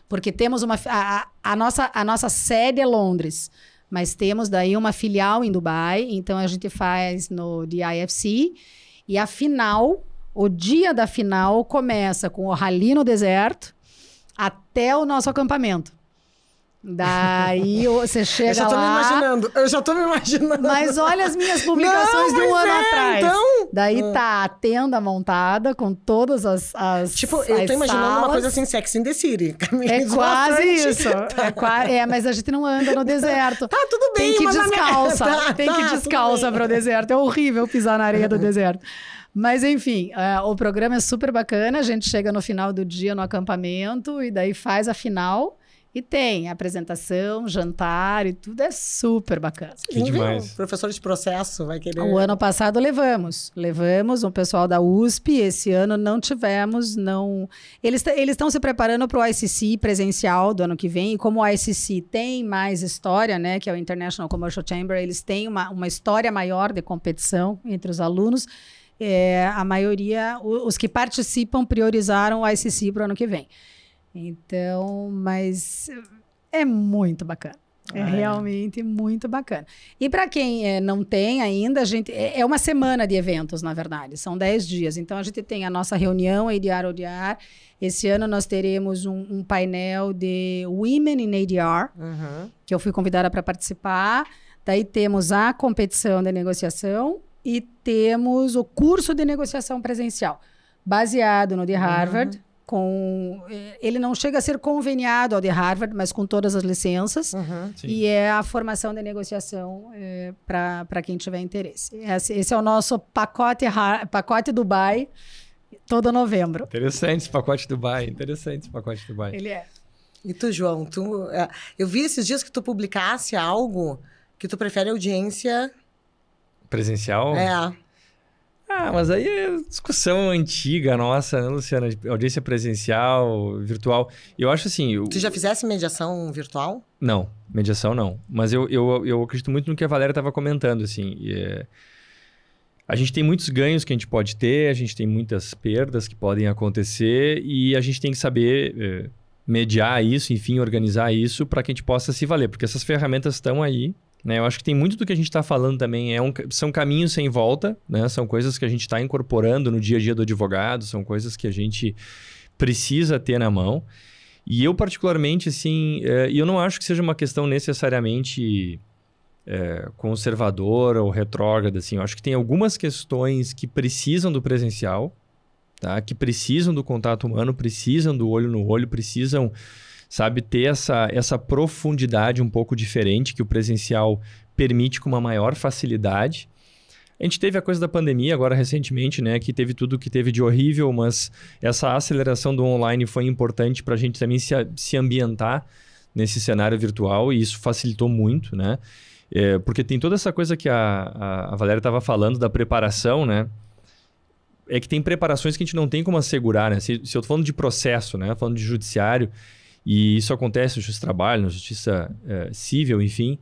Porque temos a nossa sede é Londres, mas temos daí uma filial em Dubai. Então, a gente faz no DIFC. E a final, o dia da final, começa com o rally no deserto até o nosso acampamento. Daí você chega eu já tô lá... me imaginando. Mas olha as minhas publicações de um ano atrás. Então... Daí tá a tenda montada com todas as Tipo, eu tô imaginando salas. uma coisa assim, Sex in the City. É quase isso. Mas a gente não anda no deserto. Tá, tudo bem. Tem que mas descalça. Tem que tudo descalça bem. pro deserto. É horrível pisar na areia do deserto. Mas enfim, o programa é super bacana. A gente chega no final do dia no acampamento e daí faz a final. E tem apresentação, jantar e tudo, é super bacana. Que demais. O professor de processo vai querer... O ano passado levamos um pessoal da USP, esse ano não tivemos, não... Eles estão se preparando para o ICC presencial do ano que vem, e como o ICC tem mais história, né, que é o International Commercial Chamber, eles têm uma história maior de competição entre os alunos, a maioria, os que participam priorizaram o ICC para o ano que vem. Então, mas é muito bacana. É realmente muito bacana. E para quem não tem ainda, a gente é uma semana de eventos, na verdade. São 10 dias. Então, a gente tem a nossa reunião ADR ODR. Esse ano nós teremos um painel de Women in ADR, que eu fui convidada para participar. Daí temos a competição de negociação e temos o curso de negociação presencial, baseado no de Harvard. Ele não chega a ser conveniado ao de Harvard, mas com todas as licenças. E é a formação de negociação para quem tiver interesse. Esse é o nosso pacote Dubai, todo novembro. Interessante esse pacote Dubai. Ele é. E tu, João, eu vi esses dias que tu publicasse algo que tu prefere audiência... Presencial? É. Mas aí é discussão antiga nossa, né, Luciana? Audiência presencial, virtual. Eu acho assim... Tu já fizesse mediação virtual? Não, mediação não. Mas eu acredito muito no que a Valéria estava comentando, assim. A gente tem muitos ganhos que a gente pode ter, a gente tem muitas perdas que podem acontecer e a gente tem que saber mediar isso, enfim, organizar isso para que a gente possa se valer. Porque essas ferramentas estão aí. Né? Eu acho que tem muito do que a gente está falando também, são caminhos sem volta, né? São coisas que a gente está incorporando no dia a dia do advogado, são coisas que a gente precisa ter na mão. E eu particularmente, assim, eu não acho que seja uma questão necessariamente conservadora ou retrógrada, assim. Eu acho que tem algumas questões que precisam do presencial, tá? Que precisam do contato humano, precisam do olho no olho, precisam... sabe, ter essa profundidade um pouco diferente que o presencial permite com uma maior facilidade. A gente teve a coisa da pandemia agora recentemente, né, que teve tudo que teve de horrível, mas essa aceleração do online foi importante para a gente também se ambientar nesse cenário virtual e isso facilitou muito, né? Porque tem toda essa coisa que a Valéria estava falando da preparação, né? É que tem preparações que a gente não tem como assegurar, né? Se eu estou falando de processo, né, falando de judiciário, e isso acontece na justiça do trabalho, na justiça civil, enfim.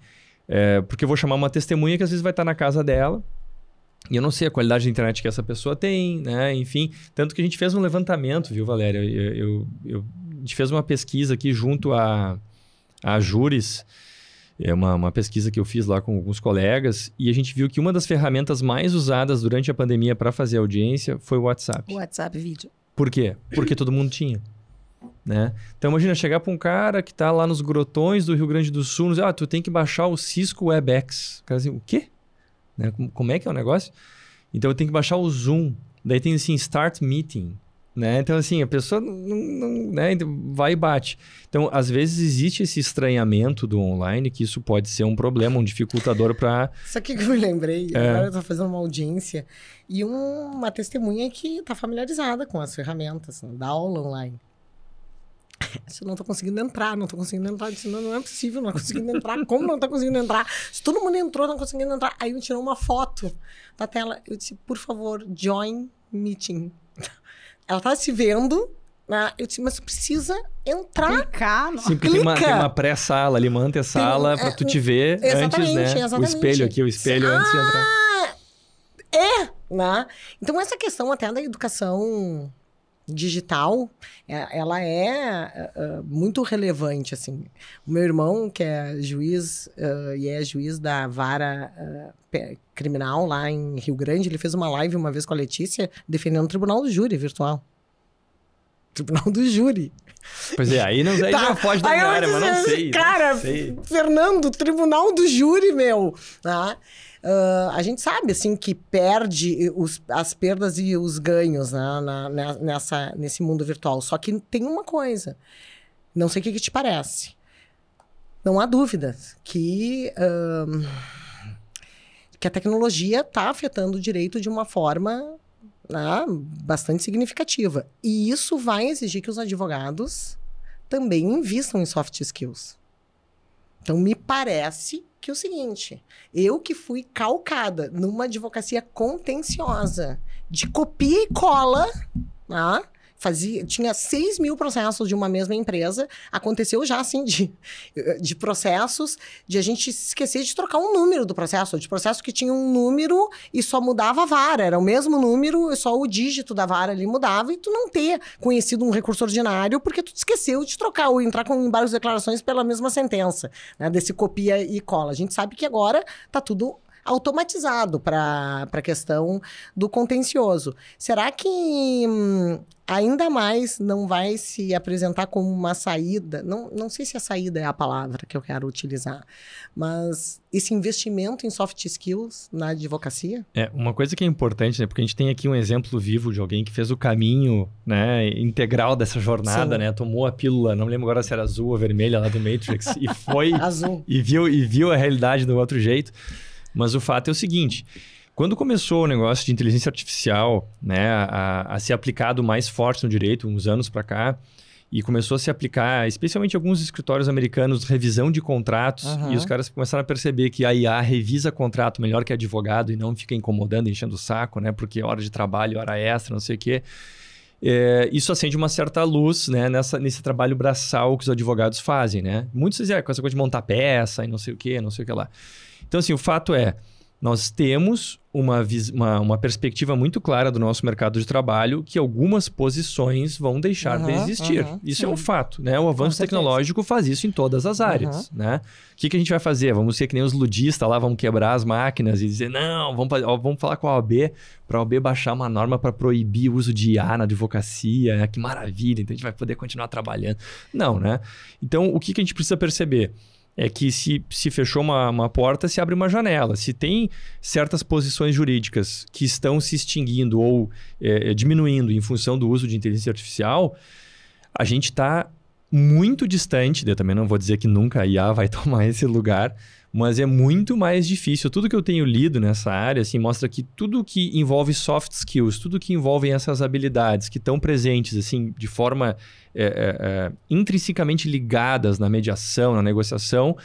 Porque eu vou chamar uma testemunha que às vezes vai estar na casa dela e eu não sei a qualidade da internet que essa pessoa tem, né? Enfim, tanto que a gente fez um levantamento, viu, Valéria? A gente fez uma pesquisa aqui junto a Júris, uma pesquisa que eu fiz lá com alguns colegas e a gente viu que uma das ferramentas mais usadas durante a pandemia para fazer audiência foi o WhatsApp. O WhatsApp vídeo. Por quê? Porque todo mundo tinha. né? Então, imagina chegar para um cara que está lá nos grotões do Rio Grande do Sul, dizer, tu tem que baixar o Cisco WebEx. O cara assim, o quê? Né? Como é que é o negócio? Então, eu tenho que baixar o Zoom. Daí tem assim, Start Meeting. Né? Então, assim, a pessoa não, né? Vai e bate. Então, às vezes existe esse estranhamento do online, que isso pode ser um problema, um dificultador para... Isso aqui que eu me lembrei, agora eu tô fazendo uma audiência, e uma testemunha que tá familiarizada com as ferramentas, da aula online. Eu não tô conseguindo entrar. Eu disse, não é possível, não tô conseguindo entrar. Como não tá conseguindo entrar? Se todo mundo entrou, não conseguindo entrar. Aí eu tirei uma foto da tela. Eu disse, por favor, join meeting. Ela tava se vendo, né? Eu disse, mas você precisa entrar. Clicar. Sim, porque tem uma pré-sala ali, uma antessala pra tu te ver antes, né? Exatamente. O espelho aqui, antes de entrar. Né? Então, essa questão até da educação digital, ela é muito relevante, assim. O meu irmão, que é juiz e é juiz da vara criminal lá em Rio Grande, ele fez uma live uma vez com a Letícia defendendo o Tribunal do Júri virtual. Tribunal do Júri. Pois é, aí não foge da minha área, mas não sei. Cara, não sei. Fernando, Tribunal do Júri, meu. Tá? A gente sabe, assim, que perde as perdas e os ganhos, né, nesse mundo virtual. Só que tem uma coisa. Não sei o que te parece. Não há dúvidas que a tecnologia está afetando o direito de uma forma, né, bastante significativa. E isso vai exigir que os advogados também invistam em soft skills. Então, me parece que é o seguinte, eu que fui calcada numa advocacia contenciosa, de copia e cola, né? Tinha 6 mil processos de uma mesma empresa, aconteceu já, assim, de processos, de a gente esquecer de trocar um número do processo, de processo que tinha um número e só mudava a vara, era o mesmo número, só o dígito da vara ali mudava, e tu não ter conhecido um recurso ordinário porque tu esqueceu de trocar ou entrar com embargos de declarações pela mesma sentença, né, desse copia e cola. A gente sabe que agora tá tudo automatizado para a questão do contencioso. Será que ainda mais não vai se apresentar como uma saída? Não sei se a saída é a palavra que eu quero utilizar, mas esse investimento em soft skills na advocacia? Uma coisa que é importante, né? Porque a gente tem aqui um exemplo vivo de alguém que fez o caminho, né, integral dessa jornada, né? Tomou a pílula, não lembro agora se era azul ou vermelha lá do Matrix, e foi azul. E viu a realidade do outro jeito. Mas o fato é o seguinte, quando começou o negócio de inteligência artificial, né, a ser aplicado mais forte no direito, uns anos para cá, e começou a se aplicar, especialmente em alguns escritórios americanos, revisão de contratos, e os caras começaram a perceber que a IA revisa contrato melhor que advogado e não fica incomodando, enchendo o saco, né, porque é hora de trabalho, hora extra, não sei o quê. Isso acende uma certa luz, né, nesse trabalho braçal que os advogados fazem, né? Muitos dizem, com essa coisa de montar peça e não sei o que lá. Então, assim, o fato é, nós temos uma perspectiva muito clara do nosso mercado de trabalho que algumas posições vão deixar de existir. Isso é um fato, né? O avanço tecnológico faz isso em todas as áreas, né? O que a gente vai fazer? Vamos ser que nem os ludistas lá, vamos quebrar as máquinas e dizer, não, vamos falar com a OAB para a OAB baixar uma norma para proibir o uso de IA na advocacia. Que maravilha, então a gente vai poder continuar trabalhando. Não, né? Então, o que a gente precisa perceber? É que se fechou uma porta, se abre uma janela. Se tem certas posições jurídicas que estão se extinguindo ou diminuindo em função do uso de inteligência artificial, a gente está muito distante, eu também não vou dizer que nunca a IA vai tomar esse lugar, mas é muito mais difícil. Tudo que eu tenho lido nessa área assim, mostra que tudo que envolve soft skills, tudo que envolve essas habilidades que estão presentes assim, de forma intrinsecamente ligadas na mediação, na negociação,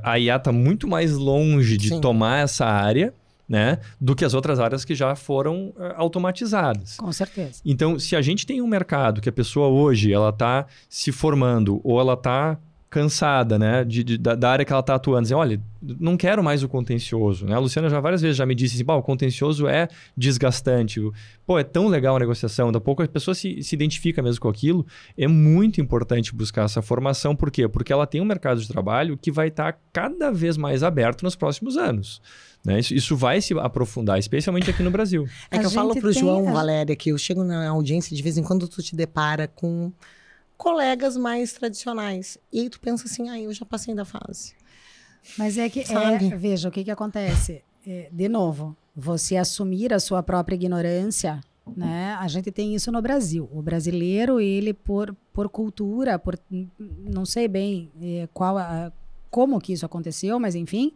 a IA está muito mais longe de tomar essa área, né, do que as outras áreas que já foram automatizadas. Com certeza. Então, se a gente tem um mercado que a pessoa hoje ela está se formando ou ela está cansada, né, da área que ela está atuando, dizer, olha, não quero mais o contencioso, né? A Luciana já várias vezes já me disse assim, o contencioso é desgastante, é tão legal a negociação, da pouco a pessoa se identifica mesmo com aquilo. É muito importante buscar essa formação, por quê? Porque ela tem um mercado de trabalho que vai estar cada vez mais aberto nos próximos anos. Né? Isso vai se aprofundar, especialmente aqui no Brasil. É que eu falo pro João, Valéria, que eu chego na audiência de vez em quando tu te depara com colegas mais tradicionais. E aí tu pensa assim, eu já passei da fase. Mas é que, veja, o que acontece? De novo, você assumir a sua própria ignorância, né? A gente tem isso no Brasil. O brasileiro, ele por cultura, não sei bem como que isso aconteceu, mas enfim,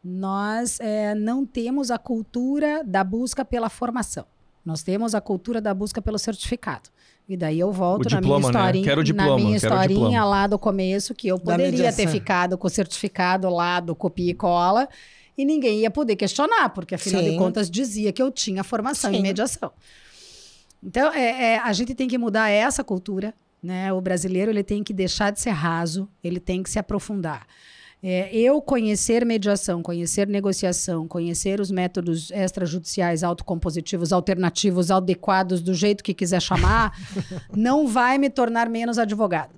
nós não temos a cultura da busca pela formação. Nós temos a cultura da busca pelo certificado. E daí eu volto na minha historinha, Quero diploma, na minha historinha diploma. lá do começo, que eu poderia ter ficado com o certificado lá do copia e cola e ninguém ia poder questionar, porque afinal de contas dizia que eu tinha formação em mediação. Então, a gente tem que mudar essa cultura, né? O brasileiro ele tem que deixar de ser raso, ele tem que se aprofundar. Eu conhecer mediação, conhecer negociação, conhecer os métodos extrajudiciais autocompositivos, alternativos, adequados, do jeito que quiser chamar, não vai me tornar menos advogada.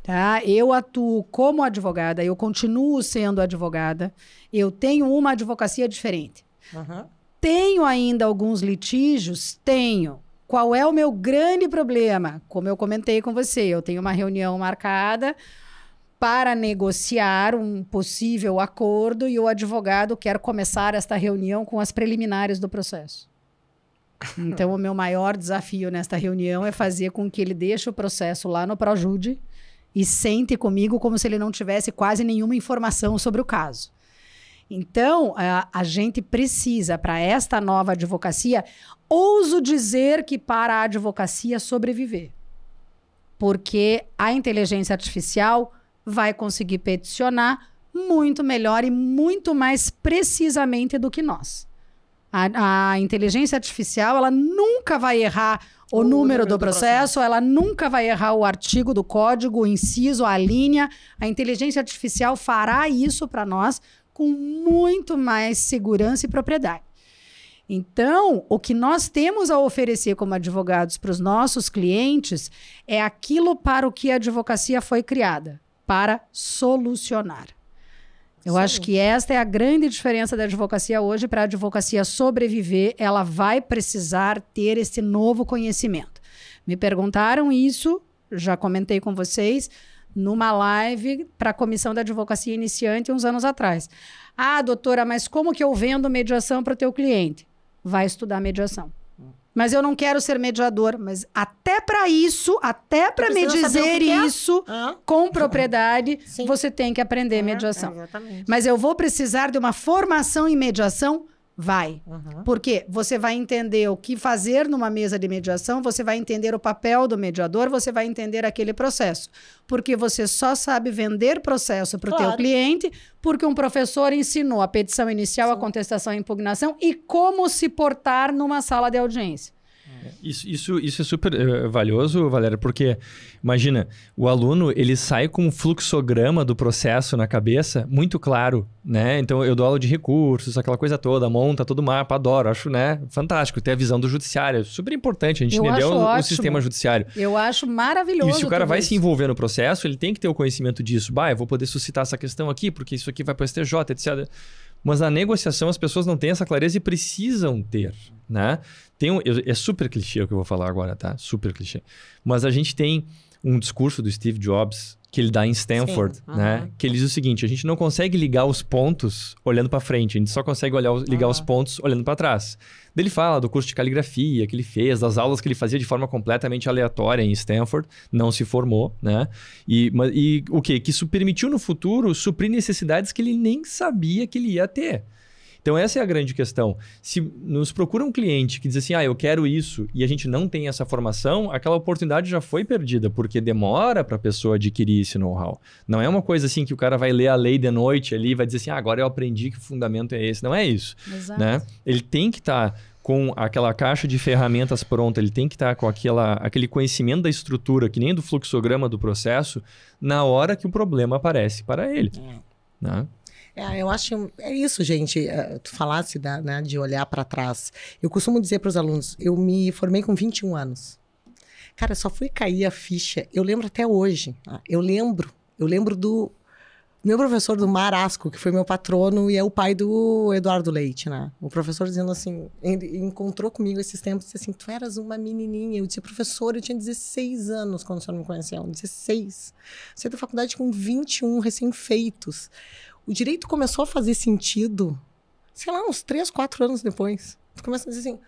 Tá? Eu atuo como advogada, eu continuo sendo advogada, eu tenho uma advocacia diferente. Tenho ainda alguns litígios? Tenho. Qual é o meu grande problema? Como eu comentei com você, eu tenho uma reunião marcada para negociar um possível acordo e o advogado quer começar esta reunião com as preliminares do processo. Então, o meu maior desafio nesta reunião é fazer com que ele deixe o processo lá no Projude e sente comigo como se ele não tivesse quase nenhuma informação sobre o caso. Então, a gente precisa, para esta nova advocacia, ouso dizer que para a advocacia sobreviver. Porque a inteligência artificial vai conseguir peticionar muito melhor e muito mais precisamente do que nós. A inteligência artificial, ela nunca vai errar o número do processo, ela nunca vai errar o artigo do código, o inciso, a linha. A inteligência artificial fará isso para nós com muito mais segurança e propriedade. Então, o que nós temos a oferecer como advogados para os nossos clientes é aquilo para o que a advocacia foi criada, para solucionar. Eu acho que esta é a grande diferença da advocacia hoje. Para a advocacia sobreviver, ela vai precisar ter esse novo conhecimento. Me perguntaram isso, já comentei com vocês, numa live para a Comissão da Advocacia Iniciante uns anos atrás. Doutora, mas como que eu vendo mediação para o teu cliente? Vai estudar mediação. Mas eu não quero ser mediador. Mas até para isso, até para me dizer isso com propriedade, você tem que aprender mediação. Exatamente. Mas eu vou precisar de uma formação em mediação? Vai. Porque você vai entender o que fazer numa mesa de mediação, você vai entender o papel do mediador, você vai entender aquele processo. Porque você só sabe vender processo para o teu cliente porque um professor ensinou a petição inicial, a contestação e a impugnação e como se portar numa sala de audiência. Isso é super valioso, Valéria, porque, imagina, o aluno, ele sai com um fluxograma do processo na cabeça muito claro, né? Então, eu dou aula de recursos, aquela coisa toda, monta todo o mapa, adoro, acho, né, fantástico, ter a visão do judiciário, super importante, a gente entendeu o sistema judiciário. Eu acho maravilhoso. E se o cara vai se envolver no processo, ele tem que ter o conhecimento disso. Eu vou poder suscitar essa questão aqui, porque isso aqui vai para o STJ, etc. Mas na negociação as pessoas não têm essa clareza e precisam ter, né? É super clichê o que eu vou falar agora, tá? Super clichê. Mas a gente tem um discurso do Steve Jobs que ele dá em Stanford, né? Que ele diz o seguinte: a gente não consegue ligar os pontos olhando para frente, a gente só consegue ligar os pontos olhando para trás. Ele fala do curso de caligrafia que ele fez, das aulas que ele fazia de forma completamente aleatória em Stanford, não se formou, né? E o quê? Que isso permitiu no futuro suprir necessidades que ele nem sabia que ele ia ter. Então, essa é a grande questão. Se nos procura um cliente que diz assim, eu quero isso, e a gente não tem essa formação, aquela oportunidade já foi perdida, porque demora para a pessoa adquirir esse know-how. Não é uma coisa assim que o cara vai ler a lei de noite ali e vai dizer assim, agora eu aprendi que o fundamento é esse. Não é isso. Exato. Né? Ele tem que estar com aquela caixa de ferramentas pronta, ele tem que estar com aquele conhecimento da estrutura, que nem do fluxograma do processo, na hora que o problema aparece para ele. Né? Eu acho... É isso, gente. Tu falasse de olhar para trás. Eu costumo dizer para os alunos, eu me formei com 21 anos. Cara, só fui cair a ficha. Eu lembro até hoje. Eu lembro meu professor do Marasco, que foi meu patrono e é o pai do Eduardo Leite, né? O professor dizendo assim, ele encontrou comigo esses tempos e disse assim, tu eras uma menininha. Eu disse, professor, eu tinha 16 anos quando o senhor me conheceu. 16. Saí da faculdade com 21 recém-feitos. O direito começou a fazer sentido, sei lá, uns 3, 4 anos depois. Tu começa a dizer assim,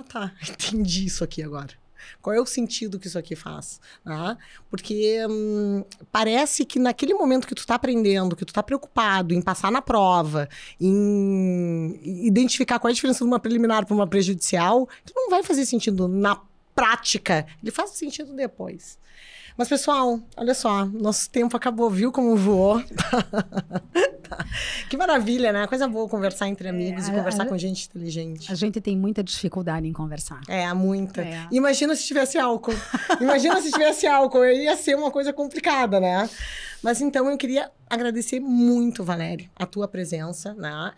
tá, entendi isso aqui agora. Qual é o sentido que isso aqui faz? Né? Porque parece que naquele momento que tu tá aprendendo, que tu tá preocupado em passar na prova, em identificar qual é a diferença de uma preliminar para uma prejudicial, que não vai fazer sentido na prática. Ele faz sentido depois. Mas, pessoal, olha só, nosso tempo acabou, viu como voou? Que maravilha, né? Coisa boa conversar entre amigos e conversar com gente inteligente. A gente tem muita dificuldade em conversar. Muita. Imagina se tivesse álcool. Imagina se tivesse álcool, ia ser uma coisa complicada, né? Mas então eu queria agradecer muito, Valéria, a tua presença, né?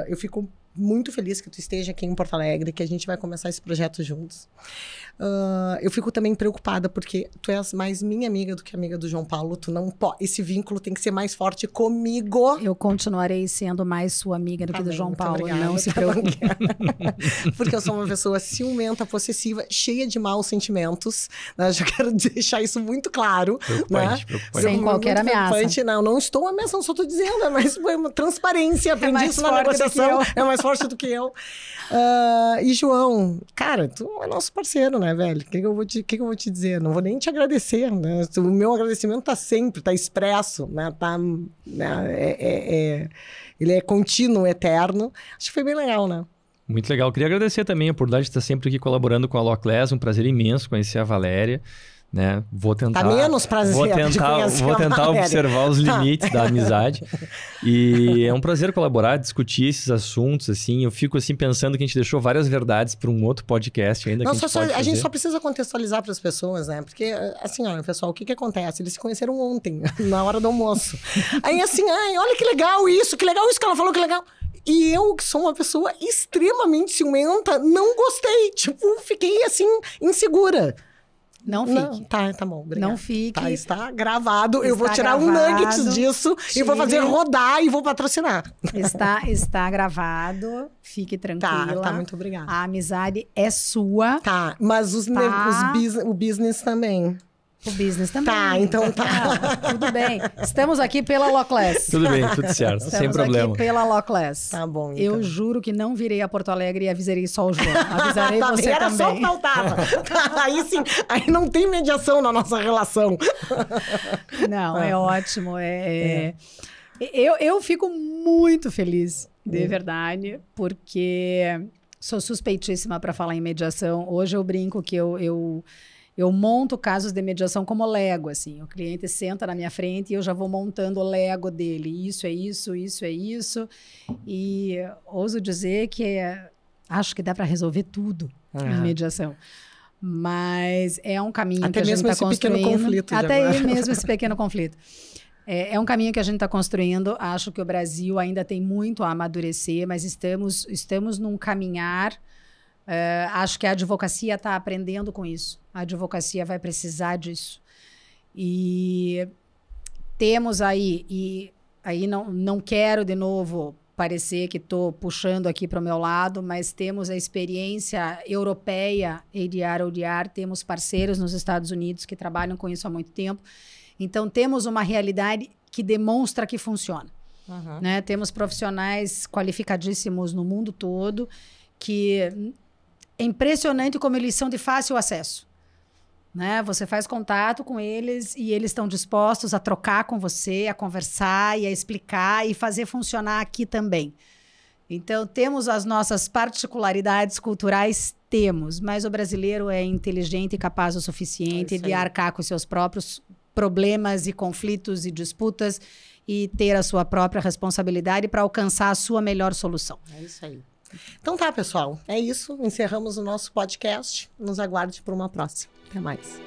Eu fico muito feliz que tu esteja aqui em Porto Alegre, que a gente vai começar esse projeto juntos. Eu fico também preocupada, porque tu és mais minha amiga do que amiga do João Paulo. Tu não esse vínculo tem que ser mais forte comigo. Eu continuarei sendo mais sua amiga do que do João Paulo. Obrigada, não se preocupe. Porque eu sou uma pessoa ciumenta, possessiva, cheia de maus sentimentos. Né? Já quero deixar isso muito claro. Preocupante, né? preocupante. Sem qualquer ameaça. Não estou ameaçando, só estou dizendo. É mais uma transparência. Aprendi isso na negociação. É mais forte do que eu. E João, cara, tu é nosso parceiro, né, velho? O que eu vou te dizer? Não vou nem te agradecer, né? O meu agradecimento tá sempre, tá expresso, né? Ele é contínuo, eterno. Acho que foi bem legal, né? Muito legal. Queria agradecer também a oportunidade de estar sempre aqui colaborando com a Law Class. Um prazer imenso conhecer a Valéria. Né? Vou tentar. Tá menos prazer. Vou tentar observar os limites da amizade. E é um prazer colaborar, discutir esses assuntos, assim. Eu fico assim pensando que a gente deixou várias verdades para um outro podcast ainda. A gente só precisa contextualizar para as pessoas, né? Porque, assim, olha, pessoal, o que acontece? Eles se conheceram ontem, na hora do almoço. Aí, assim, olha que legal isso que ela falou, que legal. E eu, que sou uma pessoa extremamente ciumenta, não gostei. Tipo, fiquei, assim, insegura. Não fique. Tá bom, obrigada. Não fique. Tá, está gravado. Eu vou tirar um nugget disso e vou fazer rodar e vou patrocinar. Está gravado. Fique tranquila. Tá, muito obrigada. A amizade é sua. Tá, mas o business também. O business também. Tá, então tá. Não, tudo bem. Estamos aqui pela Law Class. Tudo bem, tudo certo, sem problema. Estamos aqui pela Law Class. Tá bom, então. Eu juro que não virei a Porto Alegre e avisarei só o João. Avisarei você Era também. só o que faltava. Aí sim, aí não tem mediação na nossa relação. Não, é ótimo. Eu fico muito feliz, de verdade, porque sou suspeitíssima para falar em mediação. Hoje eu brinco que eu monto casos de mediação como Lego, assim. O cliente senta na minha frente e eu já vou montando o Lego dele. Isso é isso, isso é isso. E ouso dizer que acho que dá para resolver tudo em mediação. Mas é um caminho que a gente está construindo. Pequeno conflito até aí mesmo esse pequeno conflito. É um caminho que a gente está construindo. Acho que o Brasil ainda tem muito a amadurecer, mas estamos num caminhar. Acho que a advocacia está aprendendo com isso. A advocacia vai precisar disso. E temos aí não quero de novo parecer que estou puxando aqui para o meu lado, mas temos a experiência europeia, ADR, temos parceiros nos Estados Unidos que trabalham com isso há muito tempo. Então, temos uma realidade que demonstra que funciona. Uhum. Né? Temos profissionais qualificadíssimos no mundo todo que é impressionante como eles são de fácil acesso. Né? Você faz contato com eles e eles estão dispostos a trocar com você, a conversar e a explicar e fazer funcionar aqui também. Então, temos as nossas particularidades culturais, mas o brasileiro é inteligente e capaz o suficiente de arcar com seus próprios problemas e conflitos e disputas e ter a sua própria responsabilidade para alcançar a sua melhor solução. É isso aí. Então tá, pessoal. É isso. Encerramos o nosso podcast. Nos aguarde por uma próxima. Até mais.